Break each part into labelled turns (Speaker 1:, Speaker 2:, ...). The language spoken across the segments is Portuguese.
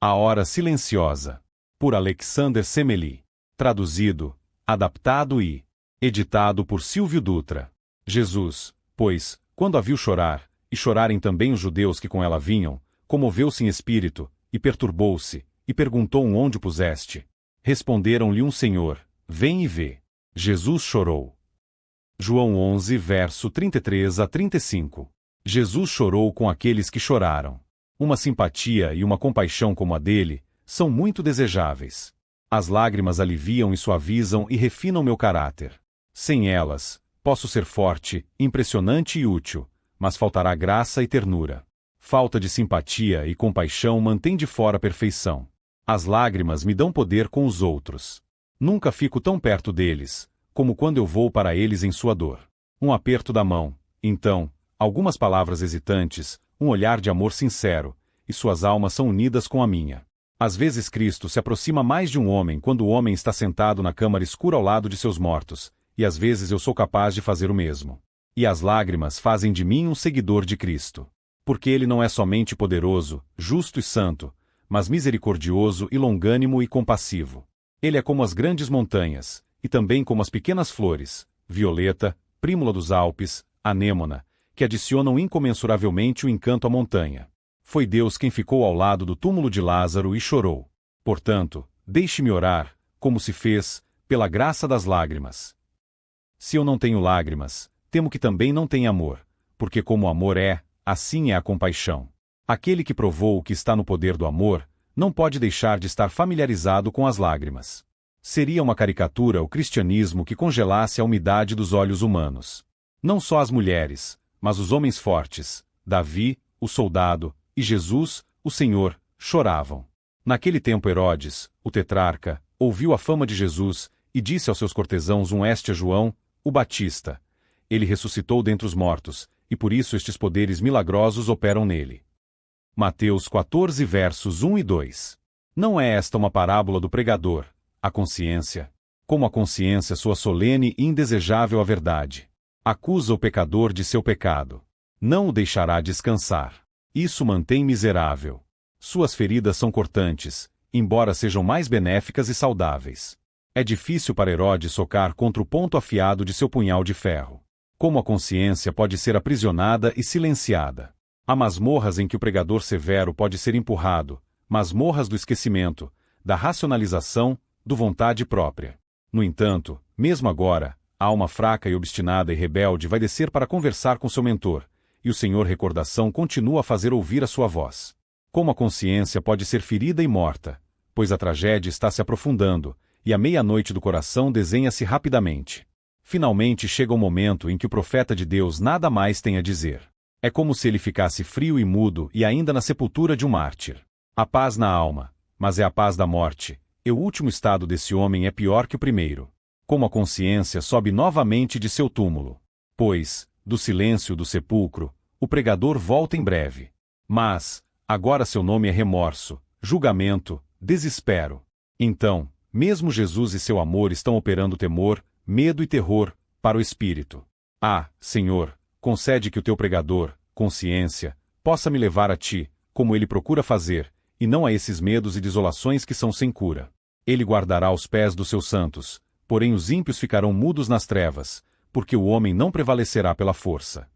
Speaker 1: A Hora Silenciosa, por Alexander Semeli. Traduzido, adaptado e editado por Silvio Dutra. Jesus, pois, quando a viu chorar, e chorarem também os judeus que com ela vinham, comoveu-se em espírito, e perturbou-se, e perguntou onde o puseste. Responderam-lhe um Senhor, vem e vê. Jesus chorou. João 11, verso 33 a 35. Jesus chorou com aqueles que choraram. Uma simpatia e uma compaixão como a dele são muito desejáveis. As lágrimas aliviam e suavizam e refinam meu caráter. Sem elas, posso ser forte, impressionante e útil, mas faltará graça e ternura. Falta de simpatia e compaixão mantém de fora a perfeição. As lágrimas me dão poder com os outros. Nunca fico tão perto deles, como quando eu vou para eles em sua dor. Um aperto da mão, então, algumas palavras hesitantes, um olhar de amor sincero, e suas almas são unidas com a minha. Às vezes Cristo se aproxima mais de um homem quando o homem está sentado na câmara escura ao lado de seus mortos, e às vezes eu sou capaz de fazer o mesmo. E as lágrimas fazem de mim um seguidor de Cristo. Porque ele não é somente poderoso, justo e santo, mas misericordioso e longânimo e compassivo. Ele é como as grandes montanhas, e também como as pequenas flores, violeta, prímula dos Alpes, anêmona, que adicionam incomensuravelmente o encanto à montanha. Foi Deus quem ficou ao lado do túmulo de Lázaro e chorou. Portanto, deixe-me orar, como se fez, pela graça das lágrimas. Se eu não tenho lágrimas, temo que também não tenha amor, porque como o amor é, assim é a compaixão. Aquele que provou o que está no poder do amor, não pode deixar de estar familiarizado com as lágrimas. Seria uma caricatura o cristianismo que congelasse a umidade dos olhos humanos. Não só as mulheres, mas os homens fortes, Davi, o soldado, e Jesus, o Senhor, choravam. Naquele tempo Herodes, o tetrarca, ouviu a fama de Jesus, e disse aos seus cortesãos a João, o Batista. Ele ressuscitou dentre os mortos, e por isso estes poderes milagrosos operam nele. Mateus 14 versos 1 e 2. Não é esta uma parábola do pregador, a consciência? Como a consciência soa solene e indesejável a verdade. Acusa o pecador de seu pecado. Não o deixará descansar. Isso mantém miserável. Suas feridas são cortantes, embora sejam mais benéficas e saudáveis. É difícil para Herodes socar contra o ponto afiado de seu punhal de ferro. Como a consciência pode ser aprisionada e silenciada. Há masmorras em que o pregador severo pode ser empurrado, masmorras do esquecimento, da racionalização, do vontade própria. No entanto, mesmo agora, a alma fraca e obstinada e rebelde vai descer para conversar com seu mentor, e o Senhor Recordação continua a fazer ouvir a sua voz. Como a consciência pode ser ferida e morta, pois a tragédia está se aprofundando, e a meia-noite do coração desenha-se rapidamente. Finalmente chega o momento em que o profeta de Deus nada mais tem a dizer. É como se ele ficasse frio e mudo e ainda na sepultura de um mártir. Há paz na alma, mas é a paz da morte, e o último estado desse homem é pior que o primeiro. Como a consciência sobe novamente de seu túmulo. Pois, do silêncio do sepulcro, o pregador volta em breve. Mas, agora seu nome é remorso, julgamento, desespero. Então, mesmo Jesus e seu amor estão operando temor, medo e terror, para o espírito. Ah, Senhor, concede que o teu pregador, consciência, possa me levar a ti, como ele procura fazer, e não a esses medos e desolações que são sem cura. Ele guardará os pés dos seus santos, porém os ímpios ficarão mudos nas trevas, porque o homem não prevalecerá pela força.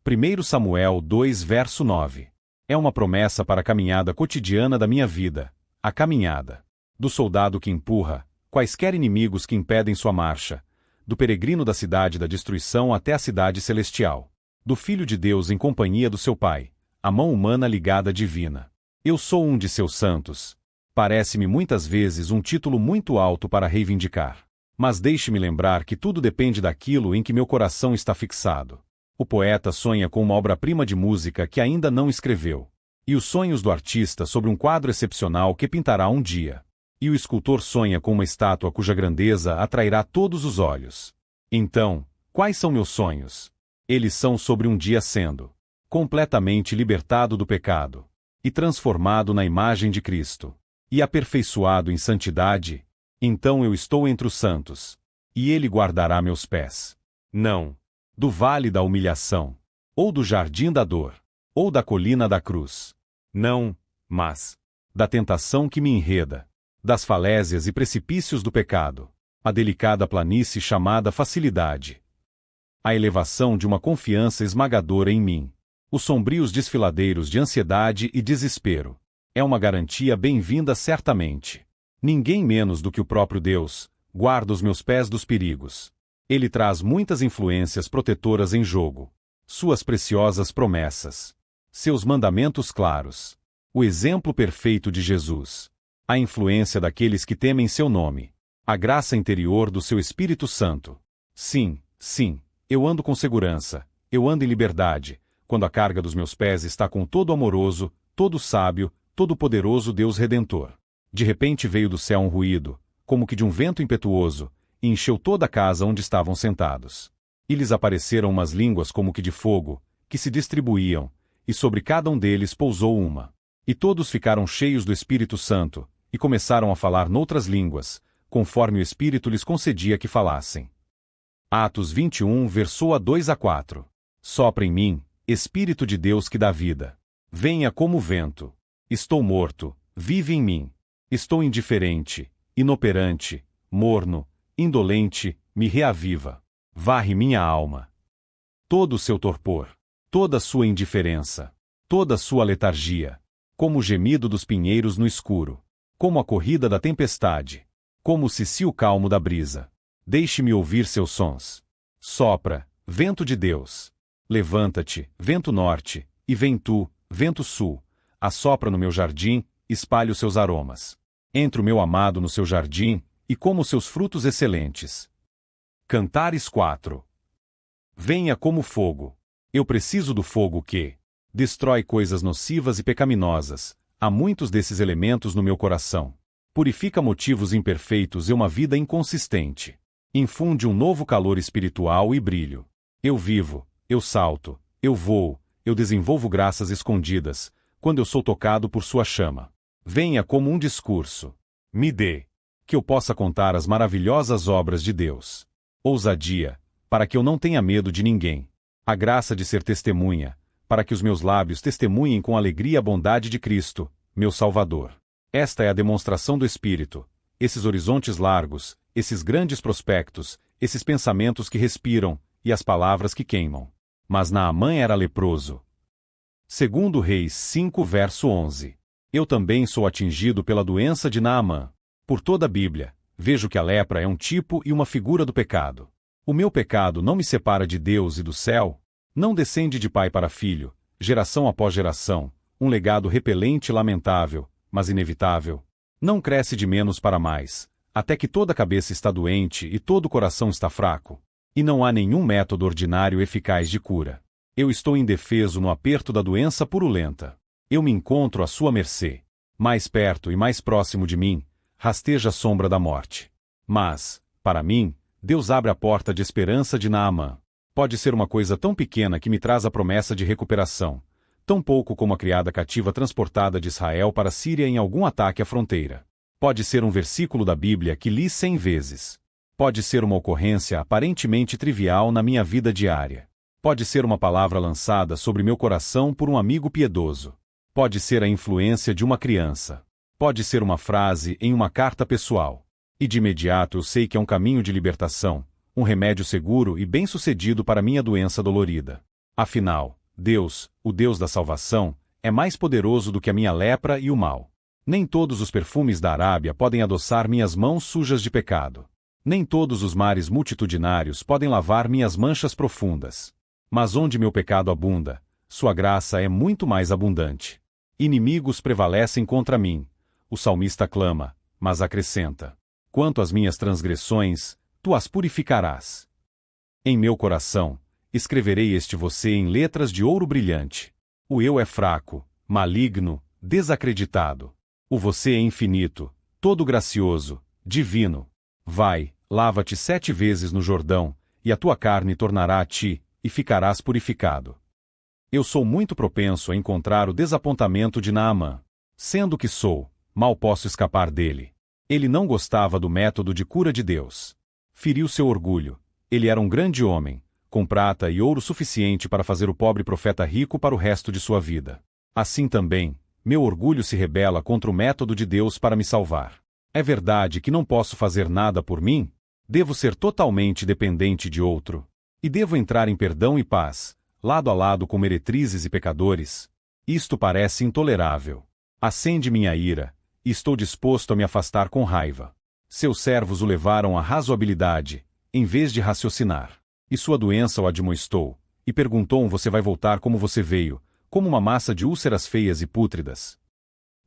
Speaker 1: 1 Samuel 2 verso 9. É uma promessa para a caminhada cotidiana da minha vida, a caminhada. Do soldado que empurra, quaisquer inimigos que impedem sua marcha, do peregrino da cidade da destruição até a cidade celestial, do Filho de Deus em companhia do seu Pai, a mão humana ligada à divina. Eu sou um de seus santos. Parece-me muitas vezes um título muito alto para reivindicar. Mas deixe-me lembrar que tudo depende daquilo em que meu coração está fixado. O poeta sonha com uma obra-prima de música que ainda não escreveu. E os sonhos do artista sobre um quadro excepcional que pintará um dia. E o escultor sonha com uma estátua cuja grandeza atrairá todos os olhos. Então, quais são meus sonhos? Eles são sobre um dia sendo completamente libertado do pecado, e transformado na imagem de Cristo, e aperfeiçoado em santidade. Então eu estou entre os santos, e ele guardará meus pés. Não do vale da humilhação, ou do jardim da dor, ou da colina da cruz. Não, mas da tentação que me enreda, das falésias e precipícios do pecado, a delicada planície chamada facilidade, a elevação de uma confiança esmagadora em mim, os sombrios desfiladeiros de ansiedade e desespero. É uma garantia bem-vinda certamente. Ninguém menos do que o próprio Deus guarda os meus pés dos perigos. Ele traz muitas influências protetoras em jogo. Suas preciosas promessas, seus mandamentos claros, o exemplo perfeito de Jesus, a influência daqueles que temem seu nome, a graça interior do seu Espírito Santo. Sim, sim, eu ando com segurança, eu ando em liberdade, quando a carga dos meus pés está com todo amoroso, todo sábio, todo poderoso Deus Redentor. De repente veio do céu um ruído, como que de um vento impetuoso, e encheu toda a casa onde estavam sentados. E lhes apareceram umas línguas como que de fogo, que se distribuíam, e sobre cada um deles pousou uma. E todos ficaram cheios do Espírito Santo, e começaram a falar noutras línguas, conforme o Espírito lhes concedia que falassem. Atos 21, verso 2 a 4. Sopra em mim, Espírito de Deus que dá vida. Venha como vento. Estou morto, vive em mim. Estou indiferente, inoperante, morno, indolente, me reaviva. Varre minha alma. Todo o seu torpor, toda a sua indiferença, toda a sua letargia, como o gemido dos pinheiros no escuro, como a corrida da tempestade, como o cicio calmo da brisa. Deixe-me ouvir seus sons. Sopra, vento de Deus. Levanta-te, vento norte, e vem tu, vento sul. Assopra no meu jardim, espalhe os seus aromas. Entre o meu amado no seu jardim, e coma os seus frutos excelentes. Cantares 4. Venha como fogo. Eu preciso do fogo que destrói coisas nocivas e pecaminosas. Há muitos desses elementos no meu coração. Purifica motivos imperfeitos e uma vida inconsistente. Infunde um novo calor espiritual e brilho. Eu vivo, eu salto, eu voo, eu desenvolvo graças escondidas, quando eu sou tocado por sua chama. Venha como um discurso. Me dê, que eu possa contar as maravilhosas obras de Deus. Ousadia, para que eu não tenha medo de ninguém. A graça de ser testemunha, para que os meus lábios testemunhem com alegria a bondade de Cristo, meu Salvador. Esta é a demonstração do Espírito. Esses horizontes largos, esses grandes prospectos, esses pensamentos que respiram, e as palavras que queimam. Mas Naamã era leproso. Segundo Reis 5 verso 11. Eu também sou atingido pela doença de Naamã. Por toda a Bíblia, vejo que a lepra é um tipo e uma figura do pecado. O meu pecado não me separa de Deus e do céu? Não descende de pai para filho, geração após geração, um legado repelente e lamentável, mas inevitável. Não cresce de menos para mais, até que toda a cabeça está doente e todo o coração está fraco. E não há nenhum método ordinário eficaz de cura. Eu estou indefeso no aperto da doença purulenta. Eu me encontro à sua mercê. Mais perto e mais próximo de mim, rasteja a sombra da morte. Mas, para mim, Deus abre a porta de esperança de Naamã. Pode ser uma coisa tão pequena que me traz a promessa de recuperação, tão pouco como a criada cativa transportada de Israel para a Síria em algum ataque à fronteira. Pode ser um versículo da Bíblia que li 100 vezes. Pode ser uma ocorrência aparentemente trivial na minha vida diária. Pode ser uma palavra lançada sobre meu coração por um amigo piedoso. Pode ser a influência de uma criança. Pode ser uma frase em uma carta pessoal. E de imediato eu sei que é um caminho de libertação, um remédio seguro e bem-sucedido para minha doença dolorida. Afinal, Deus, o Deus da salvação, é mais poderoso do que a minha lepra e o mal. Nem todos os perfumes da Arábia podem adoçar minhas mãos sujas de pecado. Nem todos os mares multitudinários podem lavar minhas manchas profundas. Mas onde meu pecado abunda, sua graça é muito mais abundante. Inimigos prevalecem contra mim. O salmista clama, mas acrescenta: quanto às minhas transgressões, tu as purificarás. Em meu coração, escreverei este você em letras de ouro brilhante. O eu é fraco, maligno, desacreditado. O você é infinito, todo gracioso, divino. Vai, lava-te 7 vezes no Jordão, e a tua carne tornará a ti, e ficarás purificado. Eu sou muito propenso a encontrar o desapontamento de Naamã. Sendo que sou, mal posso escapar dele. Ele não gostava do método de cura de Deus. Feriu seu orgulho. Ele era um grande homem, com prata e ouro suficiente para fazer o pobre profeta rico para o resto de sua vida. Assim também, Meu orgulho se rebela contra o método de Deus para me salvar. É verdade que não posso fazer nada por mim? Devo ser totalmente dependente de outro. E devo entrar em perdão e paz, lado a lado com meretrizes e pecadores? Isto parece intolerável. Acende minha ira, e estou disposto a me afastar com raiva. Seus servos o levaram à razoabilidade, em vez de raciocinar. E sua doença o admoestou, e perguntou: você vai voltar como você veio, como uma massa de úlceras feias e pútridas.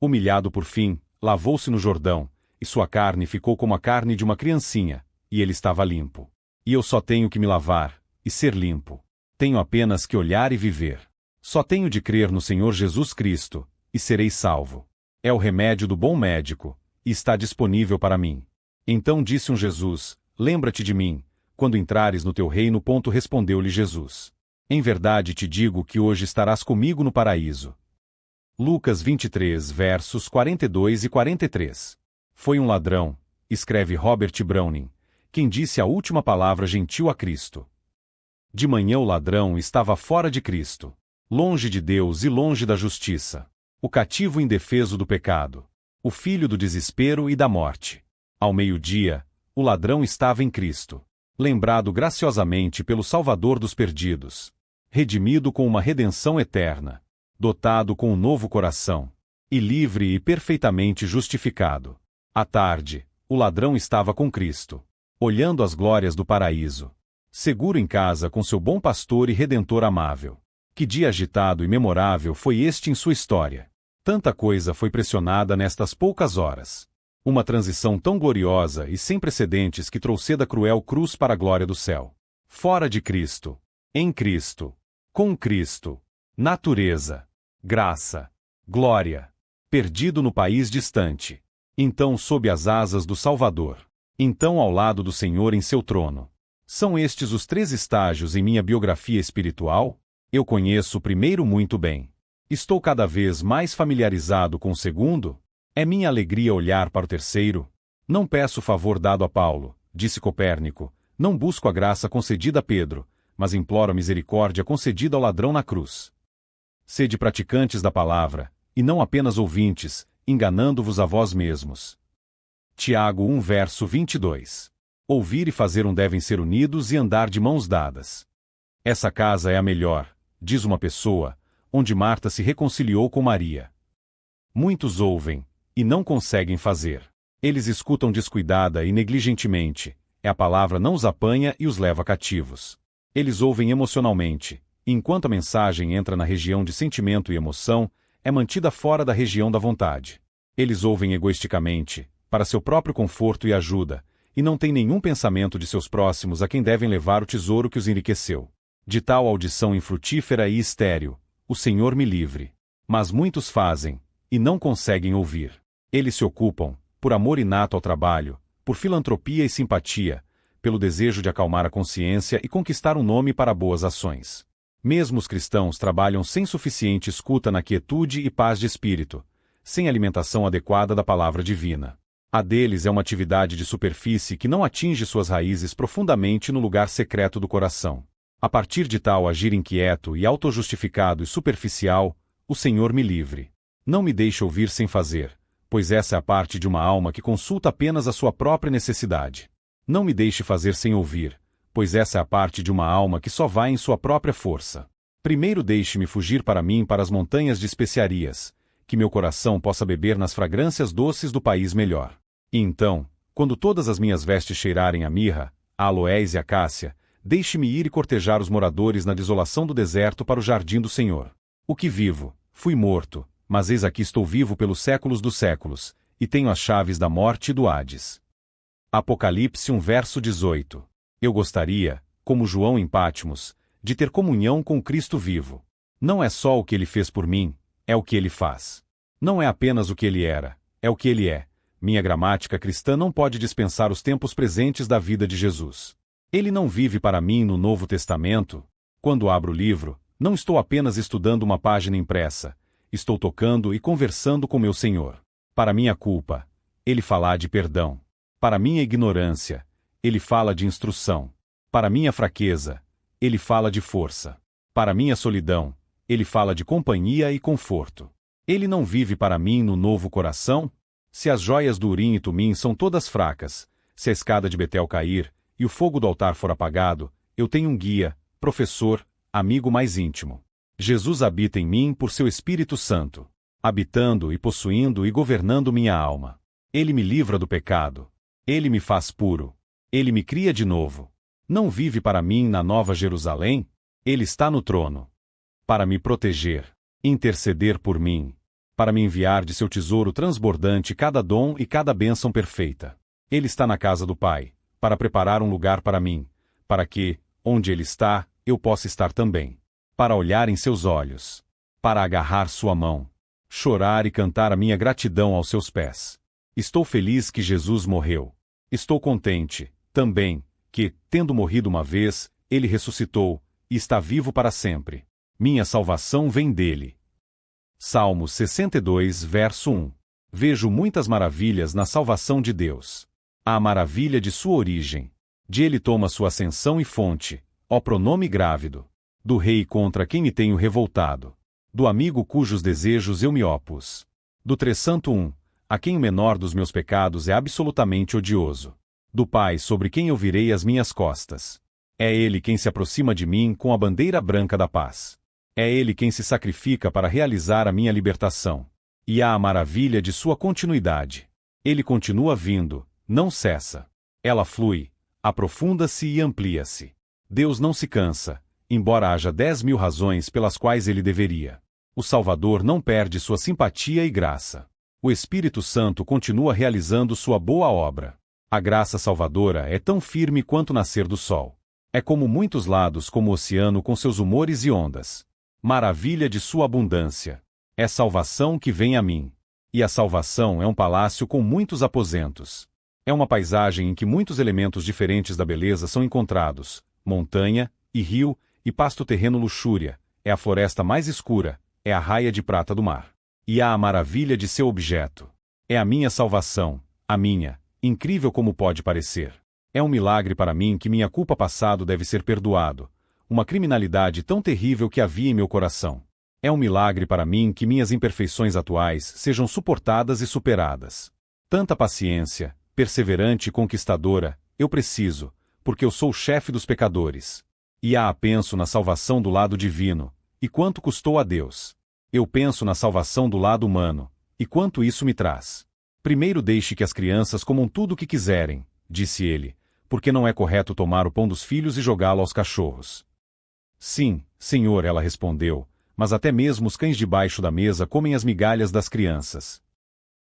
Speaker 1: Humilhado por fim, lavou-se no Jordão, e sua carne ficou como a carne de uma criancinha, e ele estava limpo. E eu só tenho que me lavar, e ser limpo. Tenho apenas que olhar e viver. Só tenho de crer no Senhor Jesus Cristo, e serei salvo. É o remédio do bom médico, e está disponível para mim. Então disse Jesus: lembra-te de mim, quando entrares no teu reino. Respondeu-lhe Jesus: em verdade te digo que hoje estarás comigo no paraíso. Lucas 23, versos 42 e 43. Foi um ladrão, escreve Robert Browning, quem disse a última palavra gentil a Cristo. De manhã o ladrão estava fora de Cristo, longe de Deus e longe da justiça, o cativo indefeso do pecado, o filho do desespero e da morte. Ao meio-dia, o ladrão estava em Cristo, lembrado graciosamente pelo Salvador dos perdidos, redimido com uma redenção eterna, dotado com um novo coração, e livre e perfeitamente justificado. À tarde, o ladrão estava com Cristo, olhando as glórias do paraíso, seguro em casa com seu bom pastor e redentor amável. Que dia agitado e memorável foi este em sua história! Tanta coisa foi pressionada nestas poucas horas. Uma transição tão gloriosa e sem precedentes que trouxe da cruel cruz para a glória do céu. Fora de Cristo, em Cristo, com Cristo, natureza, graça, glória, perdido no país distante. Então sob as asas do Salvador. Então ao lado do Senhor em seu trono. São estes os 3 estágios em minha biografia espiritual? Eu conheço o primeiro muito bem. Estou cada vez mais familiarizado com o segundo? É minha alegria olhar para o terceiro? Não peço o favor dado a Paulo, disse Copérnico, não busco a graça concedida a Pedro, mas imploro a misericórdia concedida ao ladrão na cruz. Sede praticantes da palavra, e não apenas ouvintes, enganando-vos a vós mesmos. Tiago 1 verso 22. Ouvir e fazer devem ser unidos e andar de mãos dadas. Essa casa é a melhor, diz uma pessoa, onde Marta se reconciliou com Maria. Muitos ouvem, e não conseguem fazer. Eles escutam descuidada e negligentemente, a palavra não os apanha e os leva cativos. Eles ouvem emocionalmente, e enquanto a mensagem entra na região de sentimento e emoção, é mantida fora da região da vontade. Eles ouvem egoisticamente, para seu próprio conforto e ajuda, e não têm nenhum pensamento de seus próximos a quem devem levar o tesouro que os enriqueceu. De tal audição infrutífera e estéril, o Senhor me livre. Mas muitos fazem, e não conseguem ouvir. Eles se ocupam, por amor inato ao trabalho, por filantropia e simpatia, pelo desejo de acalmar a consciência e conquistar um nome para boas ações. Mesmo os cristãos trabalham sem suficiente escuta na quietude e paz de espírito, sem alimentação adequada da palavra divina. A deles é uma atividade de superfície que não atinge suas raízes profundamente no lugar secreto do coração. A partir de tal agir inquieto e autojustificado e superficial, o Senhor me livre. Não me deixe ouvir sem fazer, pois essa é a parte de uma alma que consulta apenas a sua própria necessidade. Não me deixe fazer sem ouvir, pois essa é a parte de uma alma que só vai em sua própria força. Primeiro deixe-me fugir para mim para as montanhas de especiarias, que meu coração possa beber nas fragrâncias doces do país melhor. E então, quando todas as minhas vestes cheirarem a mirra, a aloés e a cássia, deixe-me ir e cortejar os moradores na desolação do deserto para o jardim do Senhor. O que vivo, fui morto, mas eis aqui estou vivo pelos séculos dos séculos, e tenho as chaves da morte e do Hades. Apocalipse 1 verso 18. Eu gostaria, como João em Patmos, de ter comunhão com Cristo vivo. Não é só o que ele fez por mim, é o que ele faz. Não é apenas o que ele era, é o que ele é. Minha gramática cristã não pode dispensar os tempos presentes da vida de Jesus. Ele não vive para mim no Novo Testamento. Quando abro o livro, não estou apenas estudando uma página impressa, estou tocando e conversando com meu Senhor. Para minha culpa, ele fala de perdão. Para minha ignorância, ele fala de instrução. Para minha fraqueza, ele fala de força. Para minha solidão, ele fala de companhia e conforto. Ele não vive para mim no novo coração? Se as joias do Urim e Tumim são todas fracas, se a escada de Betel cair, e o fogo do altar for apagado, eu tenho um guia, professor, amigo mais íntimo. Jesus habita em mim por seu Espírito Santo, habitando e possuindo e governando minha alma. Ele me livra do pecado. Ele me faz puro. Ele me cria de novo. Não vive para mim na Nova Jerusalém? Ele está no trono. Para me proteger, interceder por mim, para me enviar de seu tesouro transbordante cada dom e cada bênção perfeita. Ele está na casa do Pai, para preparar um lugar para mim, para que, onde Ele está, eu possa estar também. Para olhar em seus olhos, para agarrar sua mão, chorar e cantar a minha gratidão aos seus pés. Estou feliz que Jesus morreu. Estou contente, também, que, tendo morrido uma vez, Ele ressuscitou, e está vivo para sempre. Minha salvação vem dele. Salmo 62, verso 1. Vejo muitas maravilhas na salvação de Deus. A maravilha de sua origem. De ele toma sua ascensão e fonte, ó pronome grávido. Do rei contra quem me tenho revoltado. Do amigo cujos desejos eu me opus. Do tressanto a quem o menor dos meus pecados é absolutamente odioso. Do Pai sobre quem eu virei as minhas costas. É ele quem se aproxima de mim com a bandeira branca da paz. É ele quem se sacrifica para realizar a minha libertação. E há a maravilha de sua continuidade. Ele continua vindo, não cessa. Ela flui, aprofunda-se e amplia-se. Deus não se cansa, embora haja 10.000 razões pelas quais ele deveria. O Salvador não perde sua simpatia e graça. O Espírito Santo continua realizando sua boa obra. A graça salvadora é tão firme quanto o nascer do sol. É como muitos lados como o oceano com seus humores e ondas. Maravilha de sua abundância. É salvação que vem a mim. E a salvação é um palácio com muitos aposentos. É uma paisagem em que muitos elementos diferentes da beleza são encontrados. Montanha, e rio, e pasto terreno luxúria. É a floresta mais escura. É a raia de prata do mar. E há a maravilha de seu objeto. É a minha salvação, a minha, incrível como pode parecer. É um milagre para mim que minha culpa passado deve ser perdoado, uma criminalidade tão terrível que havia em meu coração. É um milagre para mim que minhas imperfeições atuais sejam suportadas e superadas. Tanta paciência, perseverante e conquistadora, eu preciso, porque eu sou o chefe dos pecadores. E penso na salvação do lado divino, e quanto custou a Deus. Eu penso na salvação do lado humano, e quanto isso me traz. Primeiro deixe que as crianças comam tudo o que quiserem, disse ele, porque não é correto tomar o pão dos filhos e jogá-lo aos cachorros. Sim, senhor, ela respondeu, mas até mesmo os cães debaixo da mesa comem as migalhas das crianças.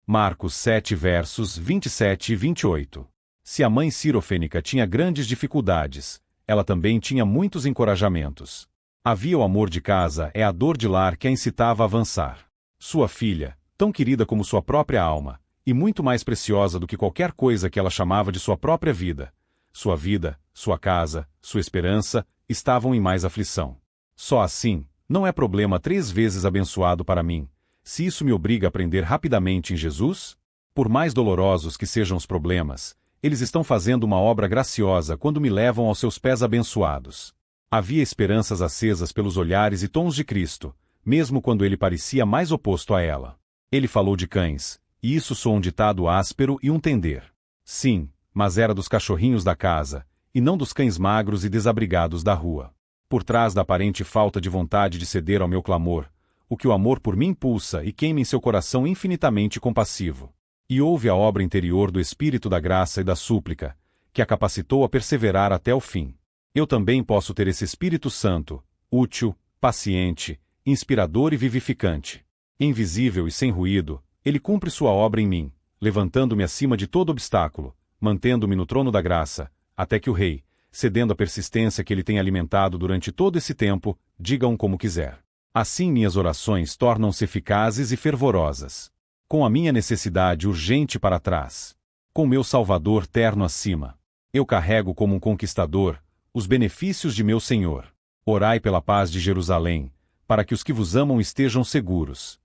Speaker 1: Marcos 7 versos 27 e 28. Se a mãe cirofênica tinha grandes dificuldades, ela também tinha muitos encorajamentos. Havia o amor de casa a dor de lar que a incitava a avançar. Sua filha, tão querida como sua própria alma, e muito mais preciosa do que qualquer coisa que ela chamava de sua própria vida, sua casa, sua esperança, estavam em mais aflição. Só assim, não é problema 3 vezes abençoado para mim, se isso me obriga a aprender rapidamente em Jesus? Por mais dolorosos que sejam os problemas, eles estão fazendo uma obra graciosa quando me levam aos seus pés abençoados. Havia esperanças acesas pelos olhares e tons de Cristo, mesmo quando ele parecia mais oposto a ela. Ele falou de cães, e isso soa um ditado áspero e um tender. Sim, mas era dos cachorrinhos da casa, e não dos cães magros e desabrigados da rua. Por trás da aparente falta de vontade de ceder ao meu clamor, o que o amor por mim impulsa e queima em seu coração infinitamente compassivo. E houve a obra interior do Espírito da graça e da súplica, que a capacitou a perseverar até o fim. Eu também posso ter esse Espírito Santo, útil, paciente, inspirador e vivificante. Invisível e sem ruído, ele cumpre sua obra em mim, levantando-me acima de todo obstáculo, mantendo-me no trono da graça, até que o Rei, cedendo à persistência que ele tem alimentado durante todo esse tempo, diga como quiser. Assim minhas orações tornam-se eficazes e fervorosas. Com a minha necessidade urgente para trás. Com meu Salvador terno acima. Eu carrego como um conquistador os benefícios de meu Senhor. Orai pela paz de Jerusalém, para que os que vos amam estejam seguros.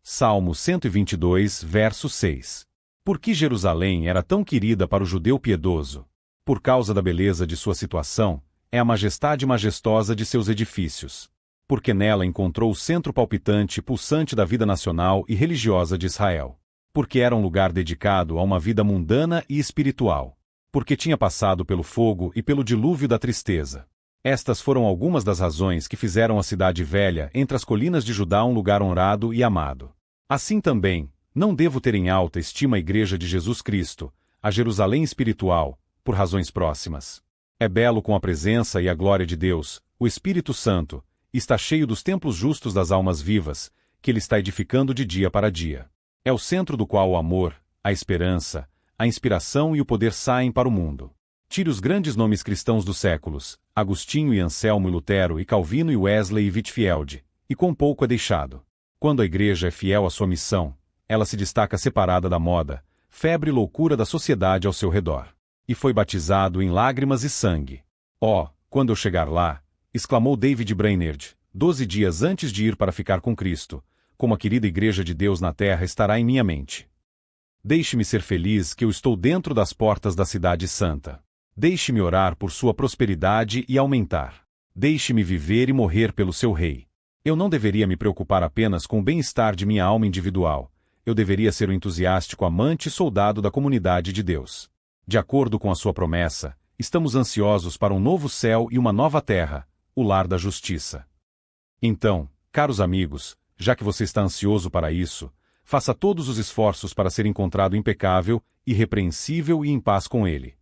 Speaker 1: Salmo 122, verso 6. Por que Jerusalém era tão querida para o judeu piedoso? Por causa da beleza de sua situação, é a majestade majestosa de seus edifícios. porque nela encontrou o centro palpitante e pulsante da vida nacional e religiosa de Israel. Porque era um lugar dedicado a uma vida mundana e espiritual. Porque tinha passado pelo fogo e pelo dilúvio da tristeza. Estas foram algumas das razões que fizeram a cidade velha entre as colinas de Judá um lugar honrado e amado. Assim também, não devo ter em alta estima a Igreja de Jesus Cristo, a Jerusalém espiritual, por razões próximas. É belo com a presença e a glória de Deus, o Espírito Santo, e está cheio dos templos justos das almas vivas, que ele está edificando de dia para dia. É o centro do qual o amor, a esperança, a inspiração e o poder saem para o mundo. Tire os grandes nomes cristãos dos séculos, Agostinho e Anselmo e Lutero e Calvino e Wesley e Whitefield, e quão pouco é deixado. Quando a Igreja é fiel à sua missão, ela se destaca separada da moda, febre e loucura da sociedade ao seu redor. E foi batizado em lágrimas e sangue. Oh, quando eu chegar lá, exclamou David Brainerd, 12 dias antes de ir para ficar com Cristo, como a querida Igreja de Deus na terra estará em minha mente. Deixe-me ser feliz que eu estou dentro das portas da cidade santa. Deixe-me orar por sua prosperidade e aumentar. Deixe-me viver e morrer pelo seu rei. Eu não deveria me preocupar apenas com o bem-estar de minha alma individual. Eu deveria ser um entusiástico amante e soldado da comunidade de Deus. De acordo com a sua promessa, estamos ansiosos para um novo céu e uma nova terra, o lar da justiça. Então, caros amigos, já que você está ansioso para isso, faça todos os esforços para ser encontrado impecável, irrepreensível e em paz com ele.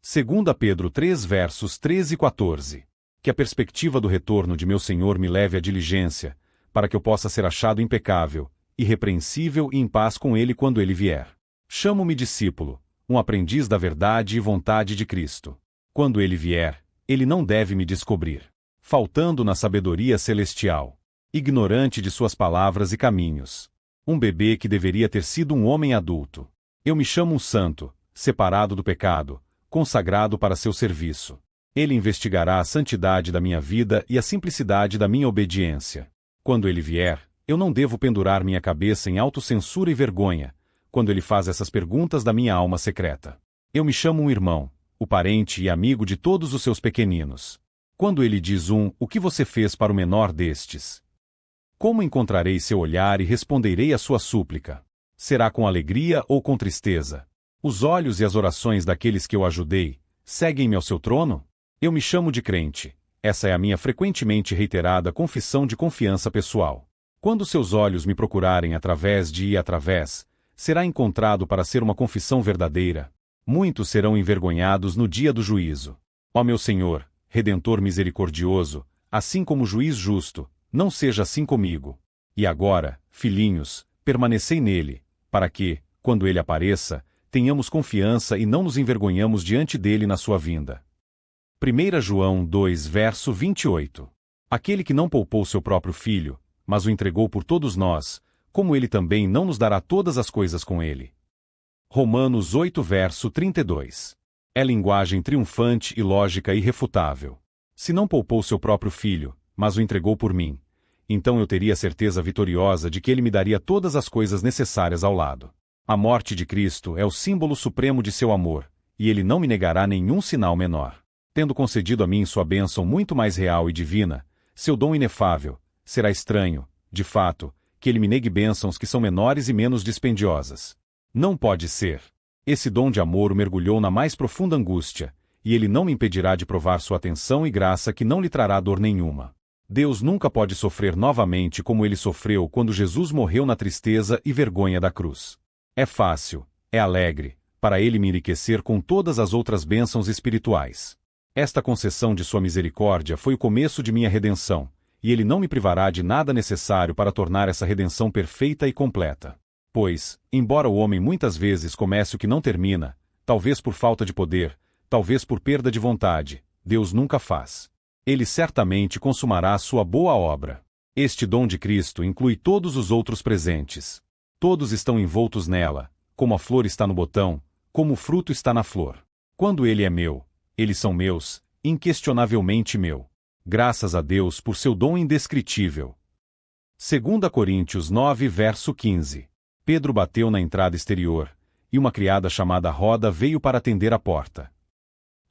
Speaker 1: 2 Pedro 3 versos 13 e 14. Que a perspectiva do retorno de meu Senhor me leve à diligência, para que eu possa ser achado impecável, irrepreensível e em paz com ele quando ele vier. Chamo-me discípulo, um aprendiz da verdade e vontade de Cristo. Quando ele vier, ele não deve me descobrir, faltando na sabedoria celestial, ignorante de suas palavras e caminhos. Um bebê que deveria ter sido um homem adulto. Eu me chamo um santo, separado do pecado, consagrado para seu serviço. Ele investigará a santidade da minha vida e a simplicidade da minha obediência. Quando ele vier, eu não devo pendurar minha cabeça em autocensura e vergonha, quando ele faz essas perguntas da minha alma secreta. Eu me chamo um irmão, o parente e amigo de todos os seus pequeninos. Quando ele diz o que você fez para o menor destes? Como encontrarei seu olhar e responderei à sua súplica? Será com alegria ou com tristeza? Os olhos e as orações daqueles que eu ajudei, seguem-me ao seu trono? Eu me chamo de crente. Essa é a minha frequentemente reiterada confissão de confiança pessoal. Quando seus olhos me procurarem através de e através, será encontrado para ser uma confissão verdadeira. Muitos serão envergonhados no dia do juízo. Ó meu Senhor, Redentor misericordioso, assim como juiz justo, não seja assim comigo. E agora, filhinhos, permanecei nele, para que, quando ele apareça, tenhamos confiança e não nos envergonhamos diante dele na sua vinda. 1 João 2 verso 28. Aquele que não poupou seu próprio filho, mas o entregou por todos nós, como ele também não nos dará todas as coisas com ele. Romanos 8 verso 32. É linguagem triunfante e lógica irrefutável. Se não poupou seu próprio filho, mas o entregou por mim, então eu teria a certeza vitoriosa de que ele me daria todas as coisas necessárias ao lado. A morte de Cristo é o símbolo supremo de seu amor, e ele não me negará nenhum sinal menor. Tendo concedido a mim sua bênção muito mais real e divina, seu dom inefável, será estranho, de fato, que ele me negue bênçãos que são menores e menos dispendiosas. Não pode ser. Esse dom de amor o mergulhou na mais profunda angústia, e ele não me impedirá de provar sua atenção e graça que não lhe trará dor nenhuma. Deus nunca pode sofrer novamente como ele sofreu quando Jesus morreu na tristeza e vergonha da cruz. É fácil, é alegre, para ele me enriquecer com todas as outras bênçãos espirituais. Esta concessão de sua misericórdia foi o começo de minha redenção, e ele não me privará de nada necessário para tornar essa redenção perfeita e completa. Pois, embora o homem muitas vezes comece o que não termina, talvez por falta de poder, talvez por perda de vontade, Deus nunca faz. Ele certamente consumará sua boa obra. Este dom de Cristo inclui todos os outros presentes. Todos estão envoltos nela, como a flor está no botão, como o fruto está na flor. Quando ele é meu, eles são meus, inquestionavelmente meu. Graças a Deus por seu dom indescritível. 2 Coríntios 9 verso 15. Pedro bateu na entrada exterior, e uma criada chamada Roda veio para atender a porta.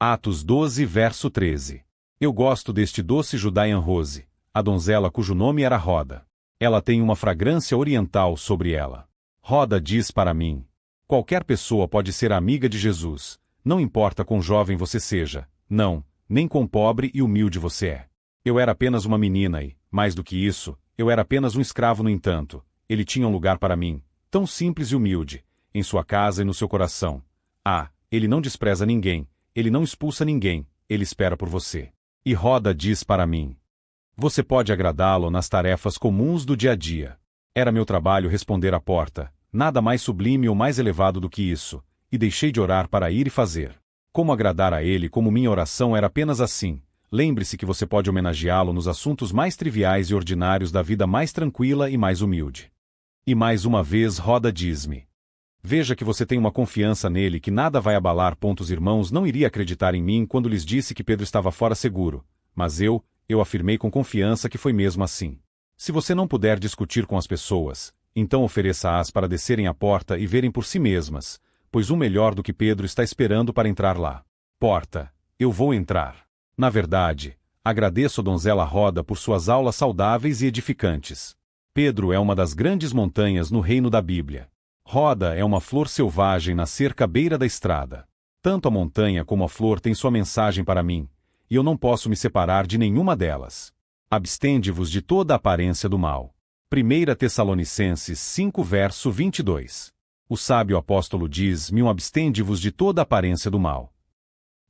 Speaker 1: Atos 12 verso 13. Eu gosto deste doce Judaïan Rose, a donzela cujo nome era Roda. Ela tem uma fragrância oriental sobre ela. Roda diz para mim: qualquer pessoa pode ser amiga de Jesus, não importa quão jovem você seja, não, nem quão pobre e humilde você é. Eu era apenas uma menina e, mais do que isso, eu era apenas um escravo no entanto. Ele tinha um lugar para mim, tão simples e humilde, em sua casa e no seu coração. Ah, ele não despreza ninguém, ele não expulsa ninguém, ele espera por você. E Roda diz para mim: você pode agradá-lo nas tarefas comuns do dia a dia. Era meu trabalho responder à porta, nada mais sublime ou mais elevado do que isso, e deixei de orar para ir e fazer. Como agradar a ele como minha oração era apenas assim: lembre-se que você pode homenageá-lo nos assuntos mais triviais e ordinários da vida mais tranquila e mais humilde. E mais uma vez Roda diz-me: veja que você tem uma confiança nele que nada vai abalar. Os irmãos não iriam acreditar em mim quando lhes disse que Pedro estava fora seguro, mas eu afirmei com confiança que foi mesmo assim. Se você não puder discutir com as pessoas, então ofereça-as para descerem a porta e verem por si mesmas, pois o melhor do que Pedro está esperando para entrar lá. Porta, eu vou entrar. Na verdade, agradeço a donzela Roda por suas aulas saudáveis e edificantes. Pedro é uma das grandes montanhas no reino da Bíblia. Roda é uma flor selvagem na cerca à beira da estrada. Tanto a montanha como a flor têm sua mensagem para mim, e eu não posso me separar de nenhuma delas. Abstende-vos de toda a aparência do mal. 1 Tessalonicenses 5 verso 22. O sábio apóstolo diz-me: abstende-vos de toda a aparência do mal.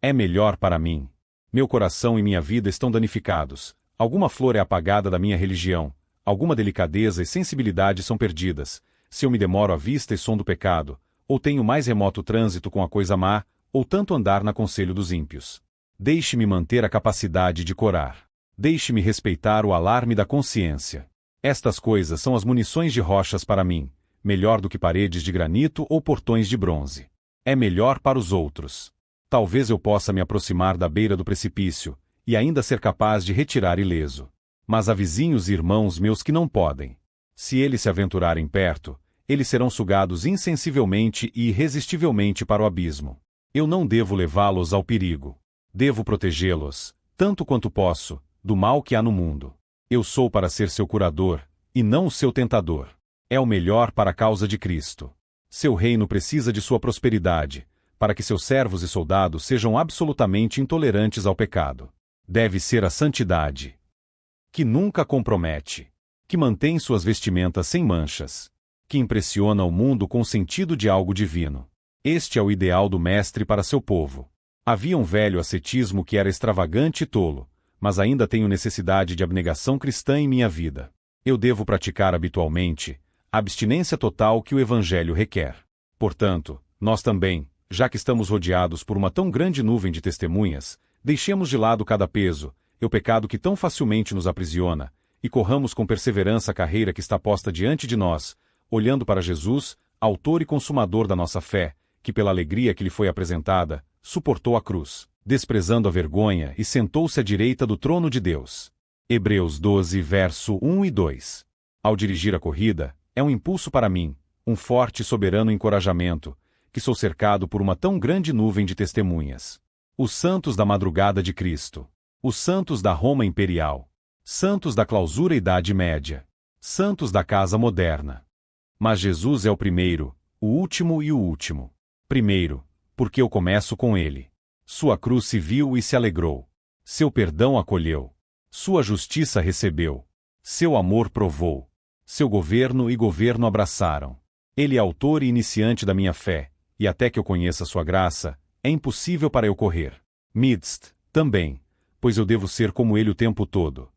Speaker 1: É melhor para mim. Meu coração e minha vida estão danificados, alguma flor é apagada da minha religião, alguma delicadeza e sensibilidade são perdidas, se eu me demoro à vista e som do pecado, ou tenho mais remoto trânsito com a coisa má, ou tanto andar na conselho dos ímpios. Deixe-me manter a capacidade de corar. Deixe-me respeitar o alarme da consciência. Estas coisas são as munições de rochas para mim, melhor do que paredes de granito ou portões de bronze. É melhor para os outros. Talvez eu possa me aproximar da beira do precipício, e ainda ser capaz de retirar ileso. Mas há vizinhos e irmãos meus que não podem. Se eles se aventurarem perto, eles serão sugados insensivelmente e irresistivelmente para o abismo. Eu não devo levá-los ao perigo. Devo protegê-los, tanto quanto posso, do mal que há no mundo. Eu sou para ser seu curador, e não o seu tentador. É o melhor para a causa de Cristo. Seu reino precisa de sua prosperidade, para que seus servos e soldados sejam absolutamente intolerantes ao pecado. Deve ser a santidade, que nunca compromete, que mantém suas vestimentas sem manchas, que impressiona o mundo com o sentido de algo divino. Este é o ideal do Mestre para seu povo. Havia um velho ascetismo que era extravagante e tolo, mas ainda tenho necessidade de abnegação cristã em minha vida. Eu devo praticar habitualmente a abstinência total que o Evangelho requer. Portanto, nós também, já que estamos rodeados por uma tão grande nuvem de testemunhas, deixemos de lado cada peso, o pecado que tão facilmente nos aprisiona, e corramos com perseverança a carreira que está posta diante de nós, olhando para Jesus, autor e consumador da nossa fé, que pela alegria que lhe foi apresentada, suportou a cruz, desprezando a vergonha e sentou-se à direita do trono de Deus. Hebreus 12 verso 1 e 2. Ao dirigir a corrida, é um impulso para mim, um forte e soberano encorajamento, que sou cercado por uma tão grande nuvem de testemunhas. Os santos da madrugada de Cristo. Os santos da Roma Imperial. Santos da clausura Idade Média. Santos da Casa Moderna. Mas Jesus é o primeiro, o último e o último. Primeiro, porque eu começo com ele. Sua cruz se viu e se alegrou. Seu perdão acolheu. Sua justiça recebeu. Seu amor provou. Seu governo e governo abraçaram. Ele é autor e iniciante da minha fé, e até que eu conheça sua graça, é impossível para eu correr. Midst, também, pois eu devo ser como ele o tempo todo.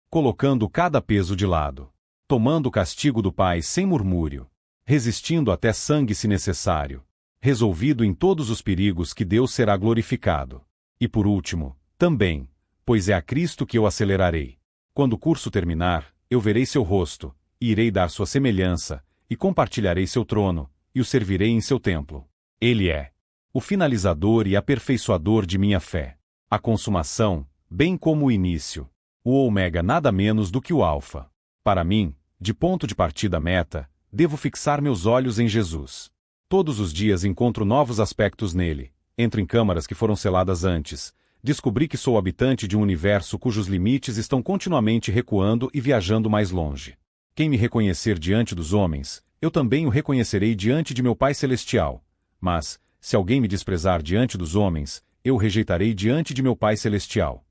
Speaker 1: Colocando cada peso de lado. Tomando o castigo do Pai sem murmúrio. Resistindo até sangue se necessário. Resolvido em todos os perigos que Deus será glorificado. E por último, também, pois é a Cristo que eu acelerarei. Quando o curso terminar, eu verei seu rosto, e irei dar sua semelhança, e compartilharei seu trono, e o servirei em seu templo. Ele é o finalizador e aperfeiçoador de minha fé. A consumação, bem como o início. O ômega nada menos do que o alfa. Para mim, de ponto de partida à meta, devo fixar meus olhos em Jesus. Todos os dias encontro novos aspectos nele. Entro em câmaras que foram seladas antes. Descobri que sou habitante de um universo cujos limites estão continuamente recuando e viajando mais longe. Quem me reconhecer diante dos homens, eu também o reconhecerei diante de meu Pai Celestial. Mas, se alguém me desprezar diante dos homens, eu o rejeitarei diante de meu Pai Celestial.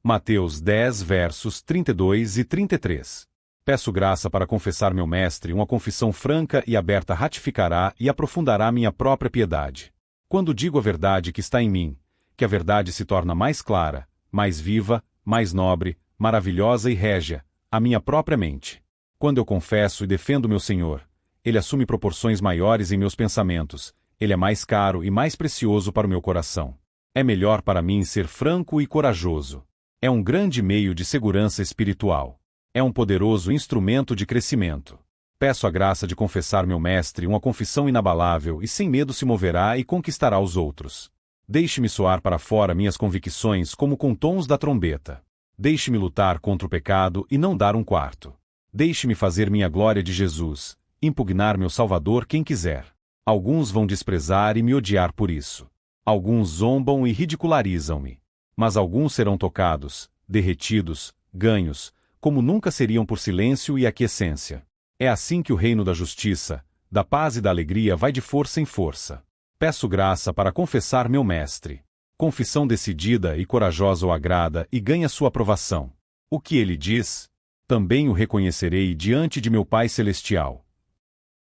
Speaker 1: Mateus 10 versos 32 e 33. Peço graça para confessar meu Mestre, uma confissão franca e aberta ratificará e aprofundará minha própria piedade. Quando digo a verdade que está em mim, que a verdade se torna mais clara, mais viva, mais nobre, maravilhosa e régia, a minha própria mente. Quando eu confesso e defendo meu Senhor, Ele assume proporções maiores em meus pensamentos, Ele é mais caro e mais precioso para o meu coração. É melhor para mim ser franco e corajoso. É um grande meio de segurança espiritual. É um poderoso instrumento de crescimento. Peço a graça de confessar meu Mestre, uma confissão inabalável e sem medo se moverá e conquistará os outros. Deixe-me soar para fora minhas convicções como com tons da trombeta. Deixe-me lutar contra o pecado e não dar um quarto. Deixe-me fazer minha glória de Jesus, impugnar meu Salvador quem quiser. Alguns vão desprezar e me odiar por isso. Alguns zombam e ridicularizam-me. Mas alguns serão tocados, derretidos, ganhos, como nunca seriam por silêncio e aquiescência. É assim que o reino da justiça, da paz e da alegria vai de força em força. Peço graça para confessar meu Mestre. Confissão decidida e corajosa o agrada e ganha sua aprovação. O que ele diz? Também o reconhecerei diante de meu Pai Celestial.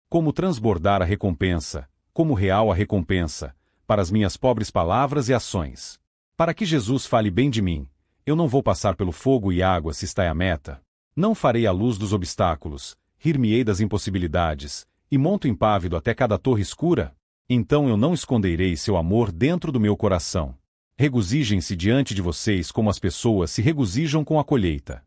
Speaker 1: Como transbordar a recompensa, como real a recompensa, para as minhas pobres palavras e ações. Para que Jesus fale bem de mim, eu não vou passar pelo fogo e água se está a meta. Não farei a luz dos obstáculos, rir-me-ei das impossibilidades, e monto impávido até cada torre escura? Então eu não esconderei seu amor dentro do meu coração. Regozijem-se diante de vocês como as pessoas se regozijam com a colheita.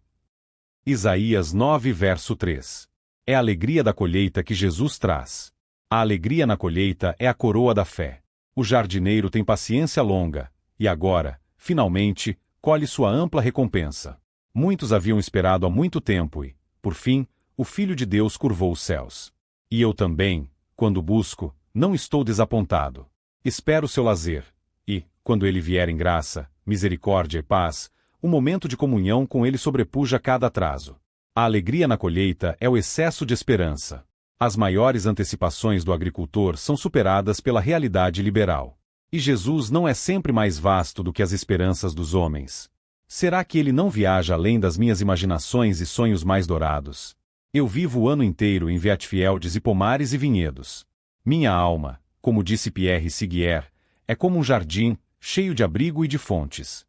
Speaker 1: Isaías 9 verso 3. É a alegria da colheita que Jesus traz. A alegria na colheita é a coroa da fé. O jardineiro tem paciência longa, e agora, finalmente, colhe sua ampla recompensa. Muitos haviam esperado há muito tempo e, por fim, o Filho de Deus curvou os céus. E eu também, quando busco, não estou desapontado. Espero seu lazer, e, quando ele vier em graça, misericórdia e paz, o momento de comunhão com ele sobrepuja cada atraso. A alegria na colheita é o excesso de esperança. As maiores antecipações do agricultor são superadas pela realidade liberal. E Jesus não é sempre mais vasto do que as esperanças dos homens. Será que ele não viaja além das minhas imaginações e sonhos mais dourados? Eu vivo o ano inteiro em Vietfields e pomares e vinhedos. Minha alma, como disse Pierre Séguier, é como um jardim, cheio de abrigo e de fontes.